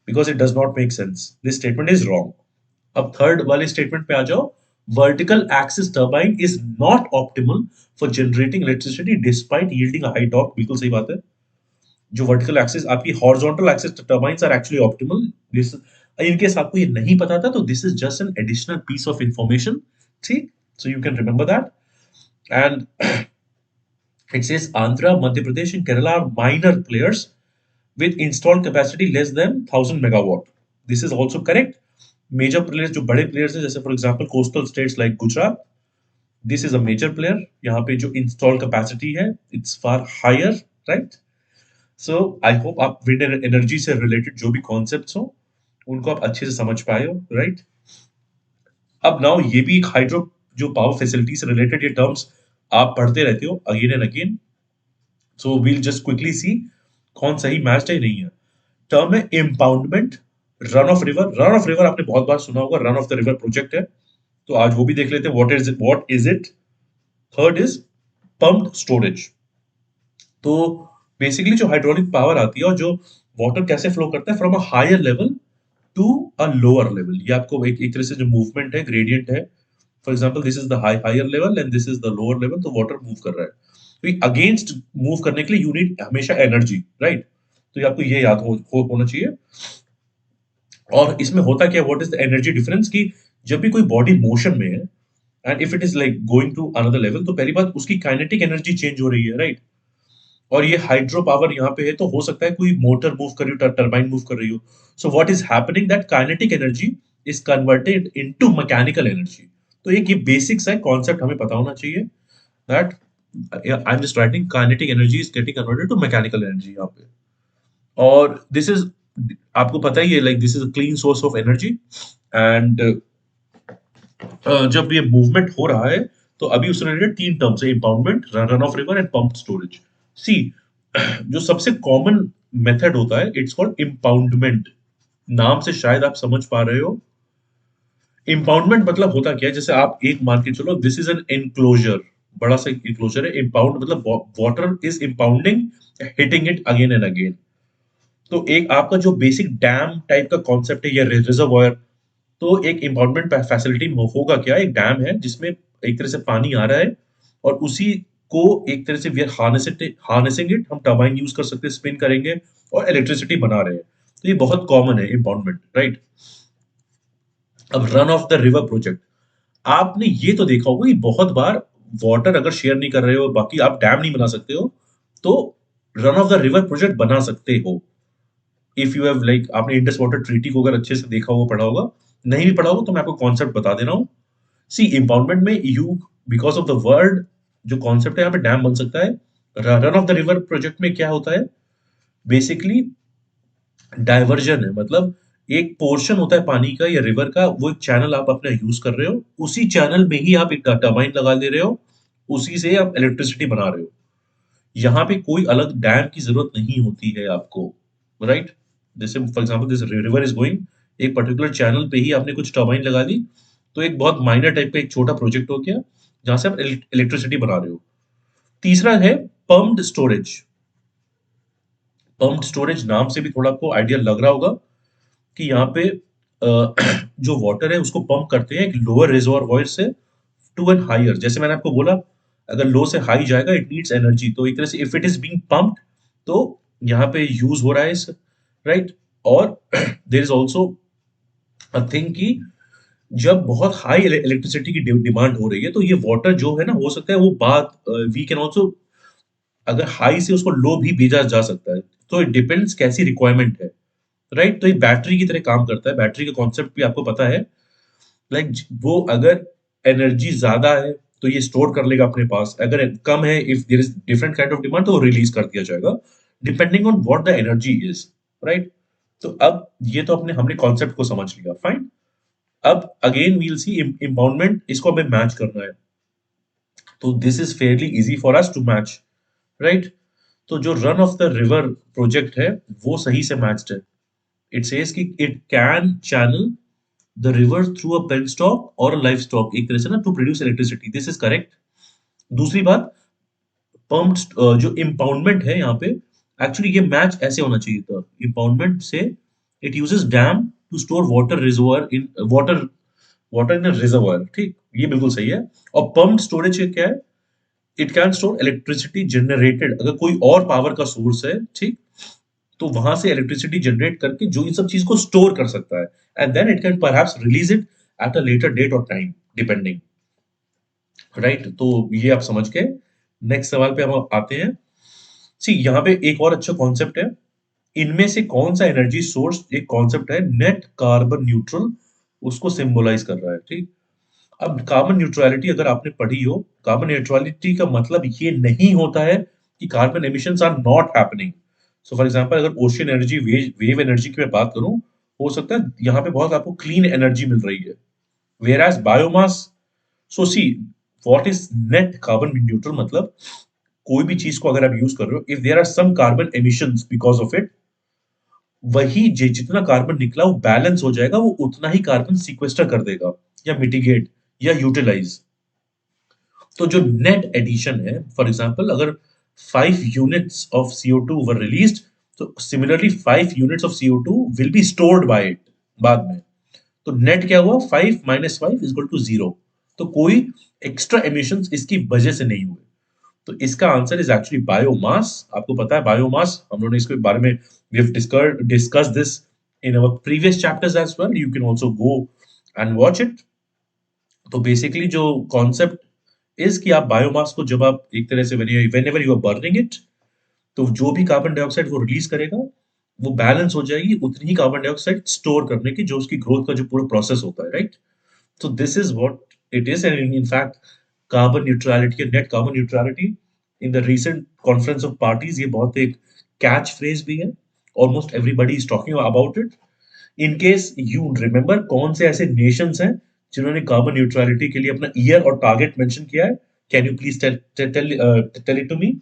because it does not make sense. This statement is wrong. अब थर्ड वाले स्टेटमेंट पे आ जाओ। Vertical axis turbine is not optimal for generating electricity despite yielding high torque. बिल्कुल सही बात है। जो वर्टिकल एक्सिस आपकी horizontal axis turbines are actually optimal. This in case आपको ये नहीं पता था तो this is just an additional piece of information, ठीक। So you can remember that. And it says Andhra, Madhya Pradesh and Kerala are minor players with installed capacity less than 1000 megawatt. This is also correct. Major players जो बड़े players हैं, जैसे for example coastal states like Gujarat, this is a major player. यहाँ पे जो installed capacity है it's far higher, right? So I hope आप wind energy से related जो भी concepts हो उनको आप अच्छे से समझ पाए हो, right? अब नाउ ये भी एक हाइड्रो जो पावर फैसिलिटी से रिलेटेड ये टर्म्स आप पढ़ते रहते हो again and again. So we'll just quickly see कौन सही मैच है नहीं है। टर्म है impoundment, run of river. Run of river आपने बहुत बार सुना होगा, run of the river project है, तो आज वो भी देख लेते हैं what is it. Third is pumped storage. तो बेसिकली जो हाइड्रोलिक पावर आती है और जो वाटर कैसे फ्लो करता है from a higher level to a lower level, ये आपको एक तरह से जो मूवमेंट है, ग्रेडियंट है। For example this is the higher level and this is the lower level, तो वाटर मूव कर रहा है। तो अगेंस्ट मूव करने के लिए यू नीड हमेशा एनर्जी, राइट। तो ये आपको ये याद होना चाहिए। और इसमें होता क्या, what is the energy difference, कि जब भी कोई बॉडी मोशन में है and if it is like going to another level, तो पहली बात उसकी काइनेटिक एनर्जी चेंज हो रही है, राइट। और ये हाइड्रो पावर यहाँ पे है तो हो सकता है कोई मोटर मूव कर रही हो, टरबाइन मूव कर रही हो। So what is happening that kinetic energy is converted into mechanical energy. तो एक ये बेसिक्स है, कॉन्सेप्ट हमें पता होना चाहिए that I am just writing kinetic energy is getting converted to mechanical energy यहाँ पे। और दिस इज आपको पता ही है, like this is a clean source of energy. And जब ये मूवमेंट हो रहा है तो अभी उससे रिलेटेड तीन टर्म्स है, impoundment, run of river and pump storage. See जो सबसे कॉमन मेथड होता है इट्स कॉल्ड इंपाउंडमेंट। नाम से शायद आप समझ पा रहे हो। इंपाउंडमेंट मतलब होता क्या है, जैसे आप एक मान के चलो दिस इज एन एनक्लोजर, बड़ा सा एनक्लोजर है। इंपाउंड मतलब water is impounding, hitting it again and again. तो एक आपका जो बेसिक डैम टाइप का कॉन्सेप्ट है या रिजर्वॉयर, तो एक इंपाउंडमेंट फैसिलिटी में होगा क्या, एक डैम है जिसमें एक तरह से पानी आ रहा है और उसी को एक तरह से वी आर हार्नेसिंग इट, हम टरबाइन यूज कर सकते हैं, स्पिन करेंगे और इलेक्ट्रिसिटी बना रहे हैं। तो ये बहुत कॉमन है इंपाउंडमेंट, राइट। अब run of the river project, आपने ये तो देखा होगा कि बहुत बार वाटर अगर शेयर नहीं कर रहे हो, बाकी आप डैम नहीं बना सकते हो, तो run of the river project बना सकते हो। इफ यू हैव लाइक आपने इंडस वाटर ट्रीटी को अगर अच्छे से देखा होगा, पढ़ा होगा, नहीं भी पढ़ा होगा तो मैं आपको कॉन्सेप्ट बता दे रहा हूँ। सी इंपाउंडमेंट में you because of the word जो कॉन्सेप्ट है यहाँ पे डैम बन सकता है। Run of the river project में क्या होता है, बेसिकली डाइवर्जन है, मतलब एक पोर्शन होता है पानी का या रिवर का, वो एक चैनल आप अपना यूज कर रहे हो, उसी चैनल में ही आप एक टरबाइन लगा दे रहे हो, उसी से आप इलेक्ट्रिसिटी बना रहे हो। यहाँ पे कोई अलग डैम की जरूरत नहीं होती है आपको, राइट। जैसे for example this river is going, एक पर्टिकुलर चैनल पे ही आपने कुछ टरबाइन लगा दी, तो एक बहुत माइनर टाइप का एक छोटा प्रोजेक्ट हो गया जहां से आप इलेक्ट्रिसिटी बना रहे हो। तीसरा है पम्प्ड स्टोरेज। पम्प्ड स्टोरेज नाम से भी थोड़ा आपको आइडिया लग रहा होगा कि यहाँ पे जो वाटर है उसको पंप करते हैं एक लोअर रिजर्वॉयर वॉइस से टू एन हायर। जैसे मैंने आपको बोला, अगर लो से हाई जाएगा इट नीड्स एनर्जी, तो एक तरह से if it is being pumped तो यहाँ पे यूज हो रहा है इस, राइट। और there is also a thing कि जब बहुत हाई इलेक्ट्रिसिटी की डिमांड हो रही है तो ये वाटर जो है ना, हो सकता है वो बात वी कैन ऑल्सो, अगर हाई से उसको लो भी भेजा जा सकता है। तो इट डिपेंड्स कैसी रिक्वायरमेंट है, राइट। तो ये बैटरी की तरह काम करता है। बैटरी का कॉन्सेप्ट भी आपको पता है, लाइक वो अगर एनर्जी ज्यादा है तो ये स्टोर कर लेगा अपने पास, अगर कम है if there is different kind of demand तो वो रिलीज कर दिया जाएगा depending on what the energy is, right. तो अब ये तो अपने हमने कॉन्सेप्ट को समझ लिया, फाइन। अब अगेन वील सी इंपाउंडमेंट, इसको हमें मैच करना है। तो this is fairly easy for us to match, right. तो जो run of the river project है वो सही से मैच्ड है। इट सेज कि it can channel the river through a penstock और लाइफ स्टॉक, एक तरह से ना, to produce electricity. This is correct. दूसरी बात, पंप जो इम्पाउंडमेंट है यहाँ पे, एक्चुअली ये मैच ऐसे होना चाहिए था इम्पाउंडमेंट से। It uses dam to store water reservoir in water, water in reservoir, ठीक, ये बिल्कुल सही है। और पंप स्टोरेज क्या है, it can store electricity generated, अगर कोई और पावर का सोर्स है, ठीक, तो वहां से इलेक्ट्रिसिटी जनरेट करके जो इन सब चीज को स्टोर कर सकता है, and then it can perhaps release it at a later date और टाइम डिपेंडिंग, राइट। तो ये आप समझ गए। नेक्स्ट सवाल पे हम आते हैं। सी यहाँ पे एक और अच्छा कॉन्सेप्ट है, इनमें से कौन सा एनर्जी सोर्स, एक कॉन्सेप्ट है नेट कार्बन न्यूट्रल, उसको सिंबलाइज कर रहा है, ठीक। अब कार्बन न्यूट्रलिटी अगर आपने पढ़ी हो, कार्बन न्यूट्रलिटी का मतलब ये नहीं होता है कि carbon emissions are not happening. So for example अगर ओशियन एनर्जी, वेव एनर्जी की मैं बात करूं, हो सकता है यहाँ पे बहुत आपको क्लीन एनर्जी मिल रही है, whereas biomass. So see what is net carbon neutral, मतलब कोई भी चीज को अगर आप यूज कर रहे हो, if there are some carbon emissions because of it, वही जितना कार्बन निकला वो बैलेंस हो जाएगा, वो उतना ही कार्बन सिक्वेस्टर कर देगा या मिटिगेट या यूटिलाइज। तो जो नेट एडिशन है, फॉर एग्जांपल अगर 5 units of CO2 were released, तो similarly 5 units of CO2 will be stored by it बाद में। तो नेट क्या हुआ, 5 - 5 = 0। तो कोई एक्स्ट्रा एमिशंस इसकी वजह से नहीं हुए। तो इसका आंसर इज एक्चुअली बायोमास। आपको पता है बायोमास, हम लोगों ने इसके बारे में we have discuss this in our previous chapters as well, you can also go and watch it. तो बेसिकली जो कॉन्सेप्ट इज कि आप बायोमास को जब आप एक तरह से whenever you are burning it, तो जो भी कार्बन डाइऑक्साइड वो रिलीज करेगा वो बैलेंस हो जाएगी उतनी ही कार्बन डाइऑक्साइड स्टोर करने की, जो उसकी ग्रोथ का जो पूरा प्रोसेस होता है, right. So this is what it is, and in fact, carbon neutrality and net carbon neutrality in the recent conference of parties, ये बहुत एक catch phrase भी है। Almost everybody is talking about it. In case you remember, कौन से ऐसे nations हैं जिन्होंने carbon neutrality के लिए अपना year और target mention किया है? Can you please tell it to me?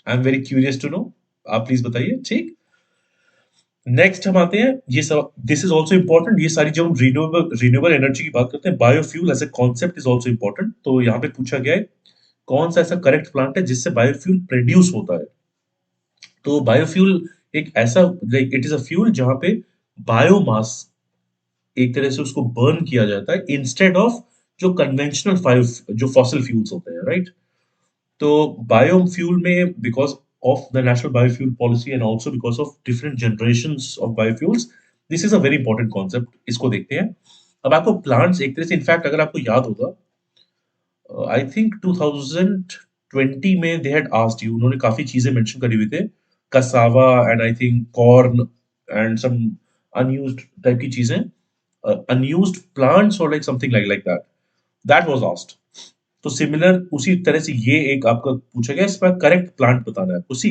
I'm very curious to know. आप प्लीज बताइए, ठीक। नेक्स्ट हम आते हैं, ये सब दिस इज ऑल्सो इंपॉर्टेंट। ये सारी जब हम रिन्यूएबल एनर्जी की बात करते हैं, biofuel as a concept is also important. तो यहाँ पे पूछा गया है कौन सा ऐसा करेक्ट प्लांट है जिससे बायोफ्यूल प्रोड्यूस होता है। तो बायोफ्यूल एक ऐसा, इट इज अ फ्यूल जहां पे बायोमास एक तरह से उसको बर्न किया जाता है इंस्टेड ऑफ जो कन्वेंशनल जो फॉसिल फ्यूल्स होते हैं, राइट। तो बायोफ्यूल में because of the national biofuel policy and also because of different generations of biofuels, this is a very important concept। इसको देखते हैं। अब आपको प्लांट्स एक तरह से, इनफैक्ट अगर आपको याद होगा, आई थिंक 2020 में दे हैड आस्क्ड यू, उन्होंने काफी चीजें मेंशन करी हुई थे, cassava and I think corn and some unused type की चीजें, अनयूज्ड प्लांट्स और like something like that, that was asked. तो सिमिलर उसी तरह से ये एक आपका पूछा गया, इस पर करेक्ट प्लांट बताना है आपको। See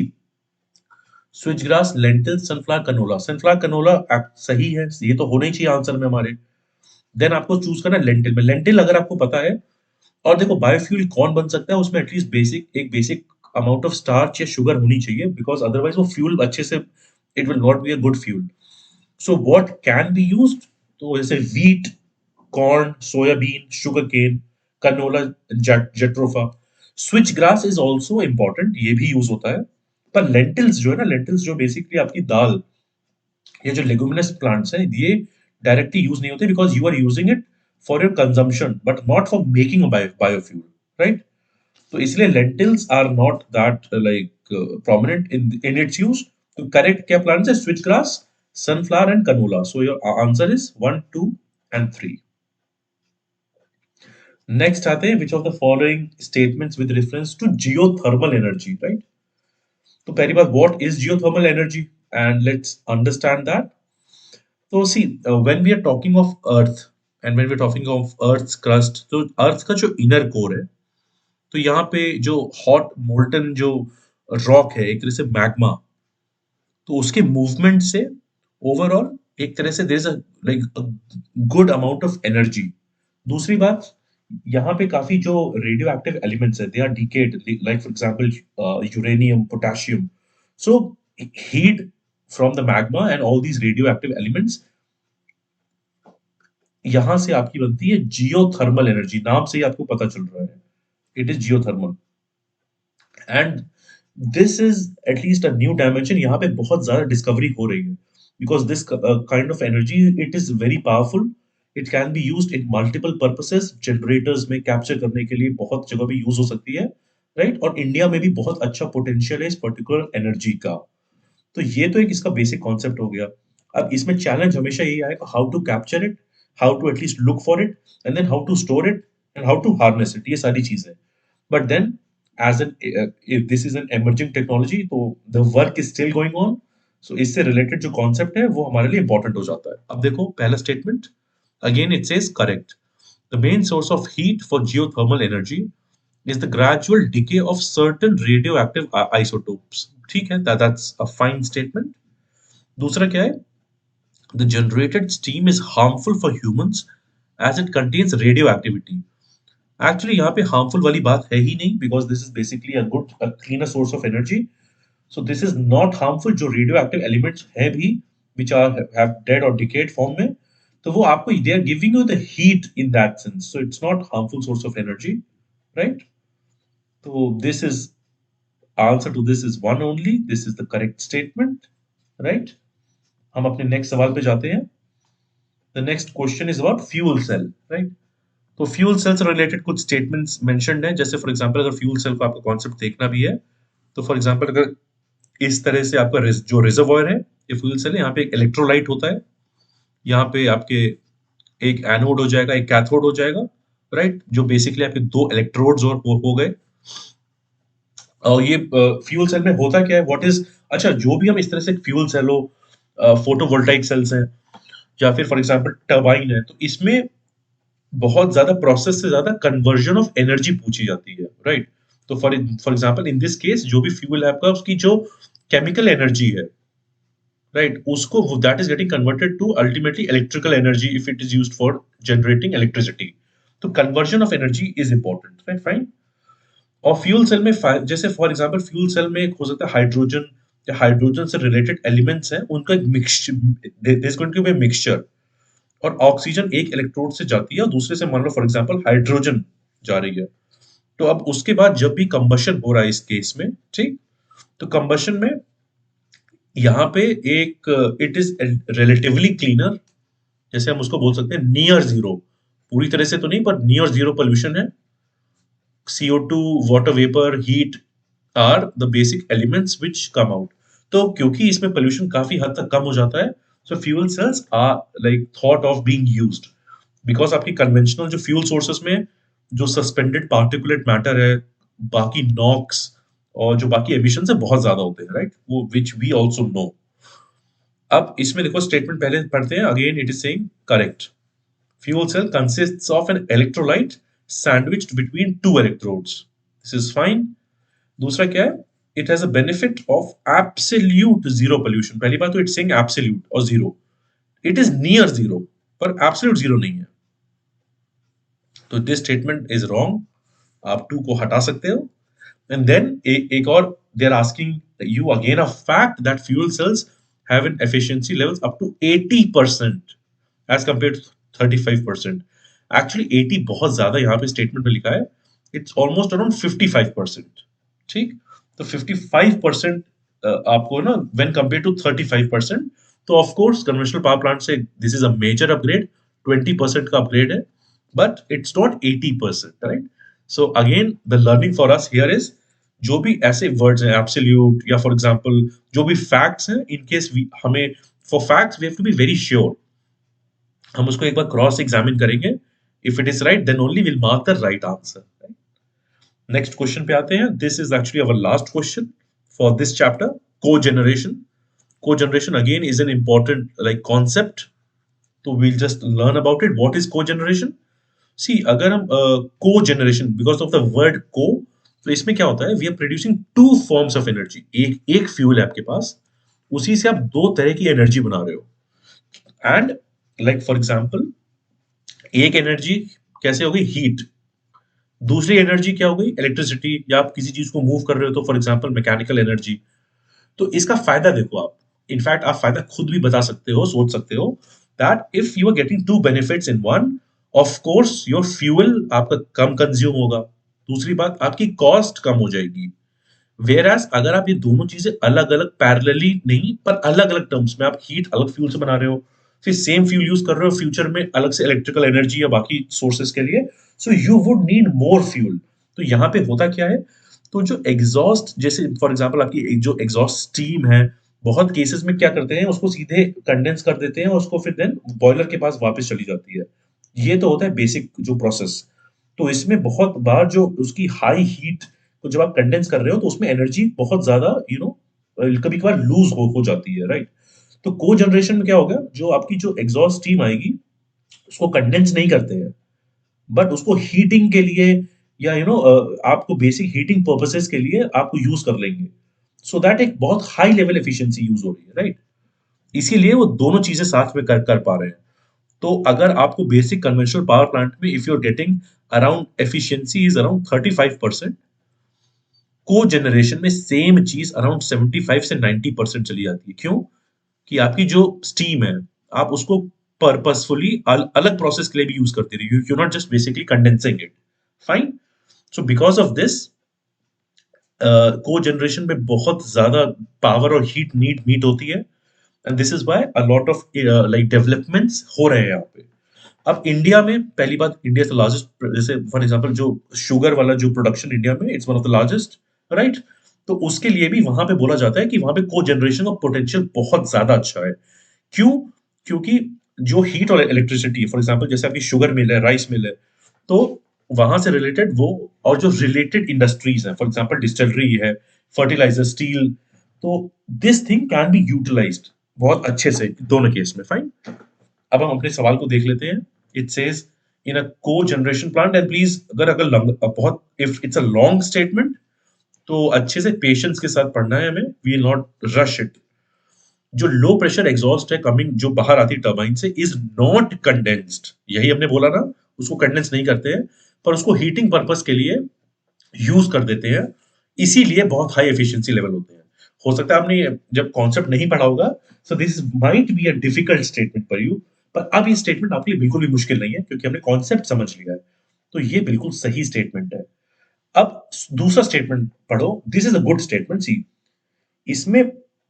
switchgrass, lentil, sunflower, canola. Sunflower canola सही है, ये तो होना ही चाहिए आंसर में हमारे। देन आपको चूज करना है लेंटिल में। लेंटिल अगर आपको पता है, और देखो बायोफ्यूल कौन बन सकता है, उसमें at least basic amount of starch या शुगर होनी चाहिए, बिकॉज अदरवाइज वो फ्यूल अच्छे से, it will not be a good fuel. So what can be used, तो जैसे wheat, corn, soybean, sugarcane, canola, jatropha. Switch grass is also important, ये भी यूज होता है. पर लेंटिल्स जो है ना, लेंटिल्स जो बेसिकली आपकी दाल, ये जो लेगुमिनस प्लांट्स हैं, ये डायरेक्टली यूज नहीं होते because you are using it for your consumption but not for making biofuel, right. तो इसलिए lentils are not that like prominent in its use. तो करेक्ट क्या प्लांट्स है? Switchgrass, sunflower and canola. So your answer is 1, 2 and 3. Next आते हैं, which of the following statements with reference to geothermal energy, right. तो पहली बात, what is geothermal energy, and let's understand that. तो see, when we are talking of earth and when we are talking of earth's crust, तो अर्थ का जो इनर कोर है, तो यहाँ पे जो हॉट मोल्टन जो रॉक है, एक तरह से मैग्मा, तो उसके मूवमेंट से ओवरऑल एक तरह से there is a like good amount of energy. दूसरी बात, यहाँ पे काफी जो रेडियो एक्टिव एलिमेंट्स है, they are decayed, like for example uranium, potassium. So heat from the magma and all these radioactive elements, यहां से आपकी बनती है जियोथर्मल एनर्जी. नाम से ही आपको पता चल रहा है, it is geothermal. And this is at least a new dimension. यहाँ पे बहुत ज्यादा डिस्कवरी हो रही है because this kind of energy, it is very powerful. It can be used in multiple purposes. Generators में कैप्चर करने के लिए बहुत जगह पे यूज हो सकती है, राइट. और इंडिया में भी बहुत अच्छा पोटेंशियल है इस पर्टिकुलर एनर्जी का. तो ये तो एक इसका बेसिक कॉन्सेप्ट हो गया. अब इसमें चैलेंज हमेशा यही आएगा, how to capture it, how to at least look for it, and then how to store it, and how to harness it. ये सारी चीजें. But then as an if this is an emerging technology, तो the work is still going on. So इससे related जो concept है वो हमारे लिए important हो जाता है. अब देखो पहला statement, again it says correct. The main source of heat for geothermal energy is the gradual decay of certain radioactive isotopes. ठीक है, that's a fine statement. दूसरा क्या है? The generated steam is harmful for humans as it contains radioactivity. Actually यहाँ पे हार्मफुल वाली बात है ही नहीं, because this is basically a good cleaner source of energy. So this is not harmful. जो रेडियो एक्टिव एलिमेंट्स है भी विच आर हैव डेड और डिकेड फॉर्म में, तो वो आपको they are giving you the heat in that sense. So it's not harmful source of energy, right. तो this is answer to this is one only. This is the correct statement, right. हम अपने नेक्स्ट सवाल पे जाते हैं. The next question is about fuel cell, right. तो फ्यूल सेल से रिलेटेड कुछ स्टेटमेंट्स मेंशन्ड हैं. जैसे फॉर एग्जांपल, अगर फ्यूल सेल को आपको कॉन्सेप्ट देखना भी है, तो फॉर एग्जांपल अगर इस तरह से आपका जो रिजर्वॉयर है, ये फ्यूल सेल है, यहाँ पे एक इलेक्ट्रोलाइट होता है, यहाँ पे आपके एक एनोड हो जाएगा, एक कैथोड हो जाएगा, राइट. जो बेसिकली आपके दो इलेक्ट्रोड्स और हो गए. और ये फ्यूल सेल में होता क्या है, व्हाट इज, अच्छा, जो भी हम इस तरह से फ्यूल सेल हो, फोटोवोल्टाइक सेल्स हैं, या फिर फॉर एग्जांपल टरबाइन है, तो इसमें बहुत ज्यादा प्रोसेस से ज्यादा कन्वर्जन ऑफ एनर्जी पूछी जाती है, राइट. तो for example in this case, जो भी फ्यूल है आपका, उसकी जो केमिकल एनर्जी है, राइट, उसको that is getting converted to ultimately electrical energy if it is used for generating electricity. तो conversion of energy is important, right, fine. और फ्यूल सेल में जैसे फॉर एग्जांपल फ्यूल सेल में एक हो सकता है हाइड्रोजन, या हाइड्रोजन से रिलेटेड एलिमेंट्स हैं, उनका एक mixture, there is going to be a mixture. और ऑक्सीजन एक इलेक्ट्रोड से जाती है और दूसरे से मान लो फॉर एग्जांपल हाइड्रोजन जा रही है. तो अब उसके बाद जब भी कंबशन हो रहा है इस केस में, ठीक, तो कंबशन में यहाँ पे एक इट इज रिलेटिवली क्लीनर, जैसे हम उसको बोल सकते हैं नियर जीरो. पूरी तरह से तो नहीं, पर नियर जीरो पोल्यूशन है. CO2, water vapour, heat are the basic elements which come out. तो क्योंकि इसमें पोल्यूशन काफी हद तक कम हो जाता है, so fuel cells are like thought of being used. Because आपकी कन्वेंशनल जो फ्यूल सोर्सेस में जो सस्पेंडेड पार्टिकुलेट मैटर है, बाकी नॉक्स और जो बाकी एमिशन है बहुत ज्यादा होते हैं, राइट, वो विच वी ऑल्सो नो. अब इसमें देखो स्टेटमेंट पहले पढ़ते हैं. Again it is saying correct. Fuel cell consists of an electrolyte sandwiched between two electrodes. This is fine. दूसरा क्या है, it has a benefit of absolute zero pollution. पहली बात तो इट्स सेइंग एब्सोल्यूट और zero. It is near zero, पर एब्सोल्यूट जीरो नहीं है. तो दिस स्टेटमेंट इज रॉन्ग. आप टू को हटा सकते हो. एंड देन एक और, they are asking you again a fact that fuel cells have an efficiency levels up to 80% as compared to 35%. Actually 80 बहुत ज्यादा यहाँ पे स्टेटमेंट में लिखा है, इट्स ऑलमोस्ट अराउंड 55%। ठीक, तो 55% आपको ना व्हेन कंपेयर टू 35%, तो of course conventional power plant से this is a major upgrade, 20% का अपग्रेड है, but it's not 80%, right? So again the learning for us here is, जो भी ऐसे वर्ड्स हैं एब्सोल्यूट या फॉर एग्जांपल जो भी फैक्ट्स हैं, इन केस हमें for facts we have to be very sure, हम उसको एक बार क्रॉस एग्जामिन करेंगे, if it is right then only will mark the right answer. Next question पे आते हैं, this is actually our last question for this chapter, cogeneration. Cogeneration again is an important like concept, तो we'll just learn about it, what is cogeneration. See अगर हम को generation because of the word co, तो इसमें क्या होता है, we are producing two forms of energy, एक एक फ्यूल है आपके पास, उसी से आप दो तरह की एनर्जी बना रहे हो, एंड लाइक फॉर एग्जांपल एक एनर्जी कैसे हो गई, हीट, दूसरी एनर्जी क्या हो गई, इलेक्ट्रिसिटी, या आप किसी चीज को मूव कर रहे हो तो फॉर एग्जांपल मैकेनिकल एनर्जी। तो इसका फायदा देखो आप, इनफैक्ट आप फायदा खुद भी बता सकते हो, सोच सकते हो that if you are getting two benefits in one, of course your fuel आपका कम कंज्यूम होगा, दूसरी बात आपकी कॉस्ट कम हो जाएगी। वेयर एज अगर आप ये दोनों चीजें अलग अलग पैरेलली नहीं पर अलग अलग टर्म्स में, आप हीट अलग फ्यूल से बना रहे हो, फिर सेम फ्यूल यूज कर रहे हो फ्यूचर में अलग से इलेक्ट्रिकल एनर्जी या बाकी सोर्सेस के लिए, so you would need more fuel. तो यहाँ पे होता क्या है, तो जो एग्जॉस्ट जैसे फॉर एग्जांपल आपकी जो एग्जॉस्ट स्टीम है, बहुत केसेस में क्या करते हैं, उसको सीधे कंडेंस कर देते हैं और उसको फिर देन बॉयलर के पास वापस चली जाती है। ये तो होता है बेसिक जो प्रोसेस। तो इसमें बहुत बार जो उसकी हाई हीट, तो जब आप कंडेंस कर रहे हो तो उसमें एनर्जी बहुत ज्यादा कभी कभार लूज हो जाती है, राइट? तो को जनरेशन में क्या होगा, जो आपकी जो एग्जॉस्ट स्टीम आएगी उसको कंडेंस नहीं करते हैं, बट उसको हीटिंग के लिए या आपको बेसिक हीटिंग पर्पसेस के लिए आपको यूज कर लेंगे, सो दैट एक बहुत हाई लेवल एफिशिएंसी यूज हो रही है, राइट? इसीलिए वो दोनों चीजें साथ में कर कर पा रहे हैं। तो अगर आपको बेसिक कन्वेंशनल पावर प्लांट में if you are getting around efficiency is around 35%, को जनरेशन में सेम चीज अराउंड 75 से 90% चली जाती है। क्यों? कि आपकी जो स्टीम है, आप उसको पर्पसफुली अलग प्रोसेस के लिए भी यूज करते रहिए, you not just basically condensing it. Fine. So because of this को जनरेशन में बहुत ज्यादा पावर और हीट नीड होती है, and this is why a lot of like developments हो रहे हैं यहाँ पे। अब इंडिया में पहली बात, इंडिया इज द लार्जेस्ट, जैसे फॉर एग्जांपल जो शुगर वाला जो प्रोडक्शन इंडिया में, it's one of the largest, right? तो उसके लिए भी वहां पे बोला जाता है कि वहां पे को जनरेशन का पोटेंशियल बहुत ज्यादा अच्छा है। क्यों? क्योंकि जो हीट और इलेक्ट्रिसिटी, फॉर एग्जांपल जैसे आपकी शुगर मिल है, राइस मिल है, तो वहां से रिलेटेड वो, और जो रिलेटेड इंडस्ट्रीज है, फॉर एग्जांपल डिस्टिलरी है, फर्टिलाइजर, स्टील, तो this thing can be utilised बहुत अच्छे से दोनों केस में। फाइन। अब हम अपने सवाल को देख लेते हैं। इट सेज इन अ को जनरेशन प्लांट, एंड प्लीज अगर अगर बहुत if it's a long statement तो अच्छे से पेशेंस के साथ पढ़ना है हमें, वी नॉट रश इट। जो लो प्रेशर एग्जॉस्ट है कमिंग, जो बाहर आती टर्बाइन से, इज नॉट कंडेंस्ड, यही हमने बोला ना, उसको कंडेंस नहीं करते हैं, पर उसको हीटिंग पर्पस के लिए यूज कर देते हैं, इसीलिए बहुत हाई एफिशिएंसी लेवल होते हैं। हो सकता है आपने जब कॉन्सेप्ट नहीं पढ़ा होगा, so this might be a difficult statement for you, पर अब ये स्टेटमेंट आपके लिए बिल्कुल भी मुश्किल नहीं है क्योंकि हमने कॉन्सेप्ट समझ लिया है। तो ये बिल्कुल सही स्टेटमेंट है। अब दूसरा स्टेटमेंट पढ़ो, this is a good statement. See इसमें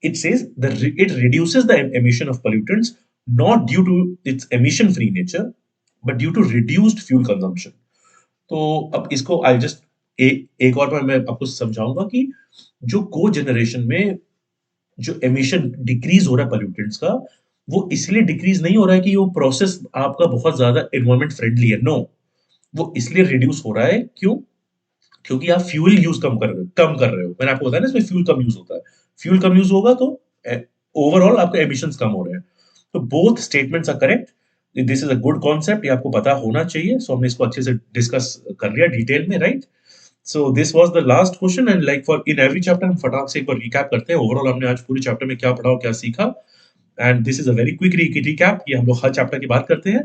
it says that it reduces the emission of pollutants not due to its emission free nature but due to reduced fuel consumption। तो अब इसको आई जस्ट एक और बार मैं आपको समझाऊंगा कि जो को जनरेशन में जो एमिशन डिक्रीज हो रहा है पोल्यूटेंट्स का, वो इसलिए डिक्रीज नहीं हो रहा है कि वो प्रोसेस आपका बहुत ज्यादा एनवायरमेंट फ्रेंडली है, नो, वो इसलिए रिड्यूस हो रहा है। क्यों? क्योंकि आप फ्यूल यूज कम कर रहे हो। मैंने आपको बताया ना, इसमें फ्यूल कम यूज होता है, फ्यूल कम यूज होगा तो ओवरऑल आपके एमिशंस कम हो रहे हैं। तो both statements are correct, this is a good concept, ये आपको पता होना चाहिए। सो हमने इसको अच्छे से डिस्कस कर लिया डिटेल में, right? So this was the last question, and like for in every chapter हम फटाक से एक बार रिकैप करते हैं ओवरऑल हमने आज पूरे चैप्टर में क्या पढ़ा और क्या सीखा। And this is a very quick recap, ये हम लोग हर चैप्टर की बात करते हैं।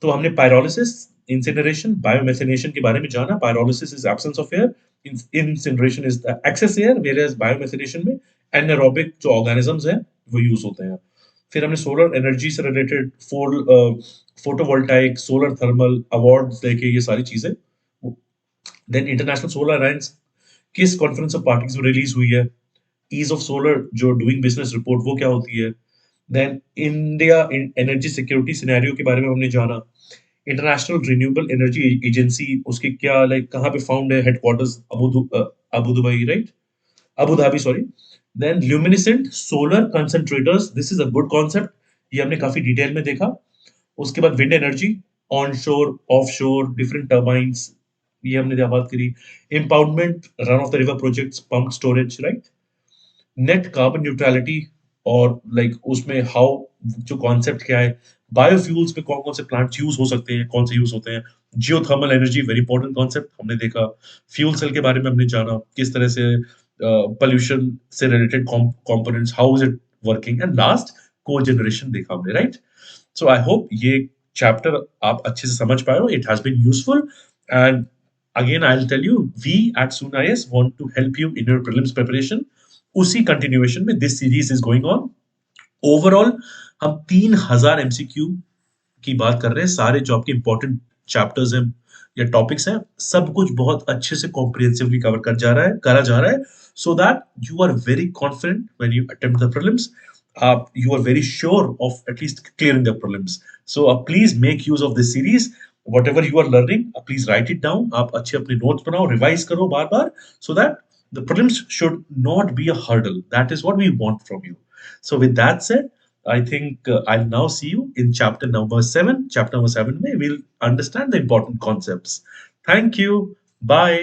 तो हमने पायरोलिसिस, इंसिनरेशन, बायोमेथिनेशन के बारे में जाना। Pyrolysis is absence of air, incineration is the excess air, whereas biomethanation में एनारोबिक जो ऑर्गेनिजम्स हैं वो यूज होते हैं। फिर हमने सोलर एनर्जी से related photovoltaic, solar thermal awards देखे, ये सारी चीजें। देन इंटरनेशनल सोलर अलायंस किस कॉन्फ्रेंस ऑफ पार्टीज में रिलीज हुई है, ईज ऑफ सोलर जो डूइंग बिजनेस रिपोर्ट वो क्या होती है, then India energy security scenario के बारे में हमने जाना, इंटरनेशनल रिन्यूएबल एनर्जी एजेंसी उसकी क्या लाइक कहाँ पे फाउंड है, headquarters Abu Dubai, right, Abu Dhabi, sorry. Then luminescent solar concentrators, this is a good concept, ये हमने काफी डिटेल में देखा। उसके बाद wind energy, on shore, off shore, different turbines, ये हमने क्या बात करी। Empowerment, run of the river projects, pump storage, right. Net carbon neutrality, और लाइक उसमें हाउ, जो कॉन्सेप्ट क्या है, बायोफ्यूल्स में कौन कौन से प्लांट्स यूज हो सकते हैं, कौन से यूज होते हैं, geothermal energy, very important concept हमने देखा। फ्यूल सेल के बारे में हमने जाना, किस तरह से पोल्यूशन से related components, how is it working, and last cogeneration देखा हमने, राइट। सो आई होप ये चैप्टर आप अच्छे से समझ पाए हो, it has been useful, and again I'll tell you, we at Sunayas want to help you in your prelims preparation। उसी कंटिन्यूएशन में this series is going on. Overall हम 3000 एमसीक्यू की बात कर रहे हैं, सारे जो आपके इंपॉर्टेंट चैप्टर्स हैं या टॉपिक्स हैं, सब कुछ बहुत अच्छे से कॉम्प्रिहेंसिवली कवर कर जा रहा है करा जा रहा है, so that you are very confident when you attempt the prelims, आप you are very sure of at least clearing the prelims. So please make use of this series, whatever you are learning, please write it down, आप अच्छे अपने नोट्स बनाओ, रिवाइज करो बार बार, so that the prelims should not be a hurdle, that is what we want from you। So with that said, I think I'll now see you in chapter number 7. Chapter number 7 may we'll understand the important concepts. Thank you. Bye.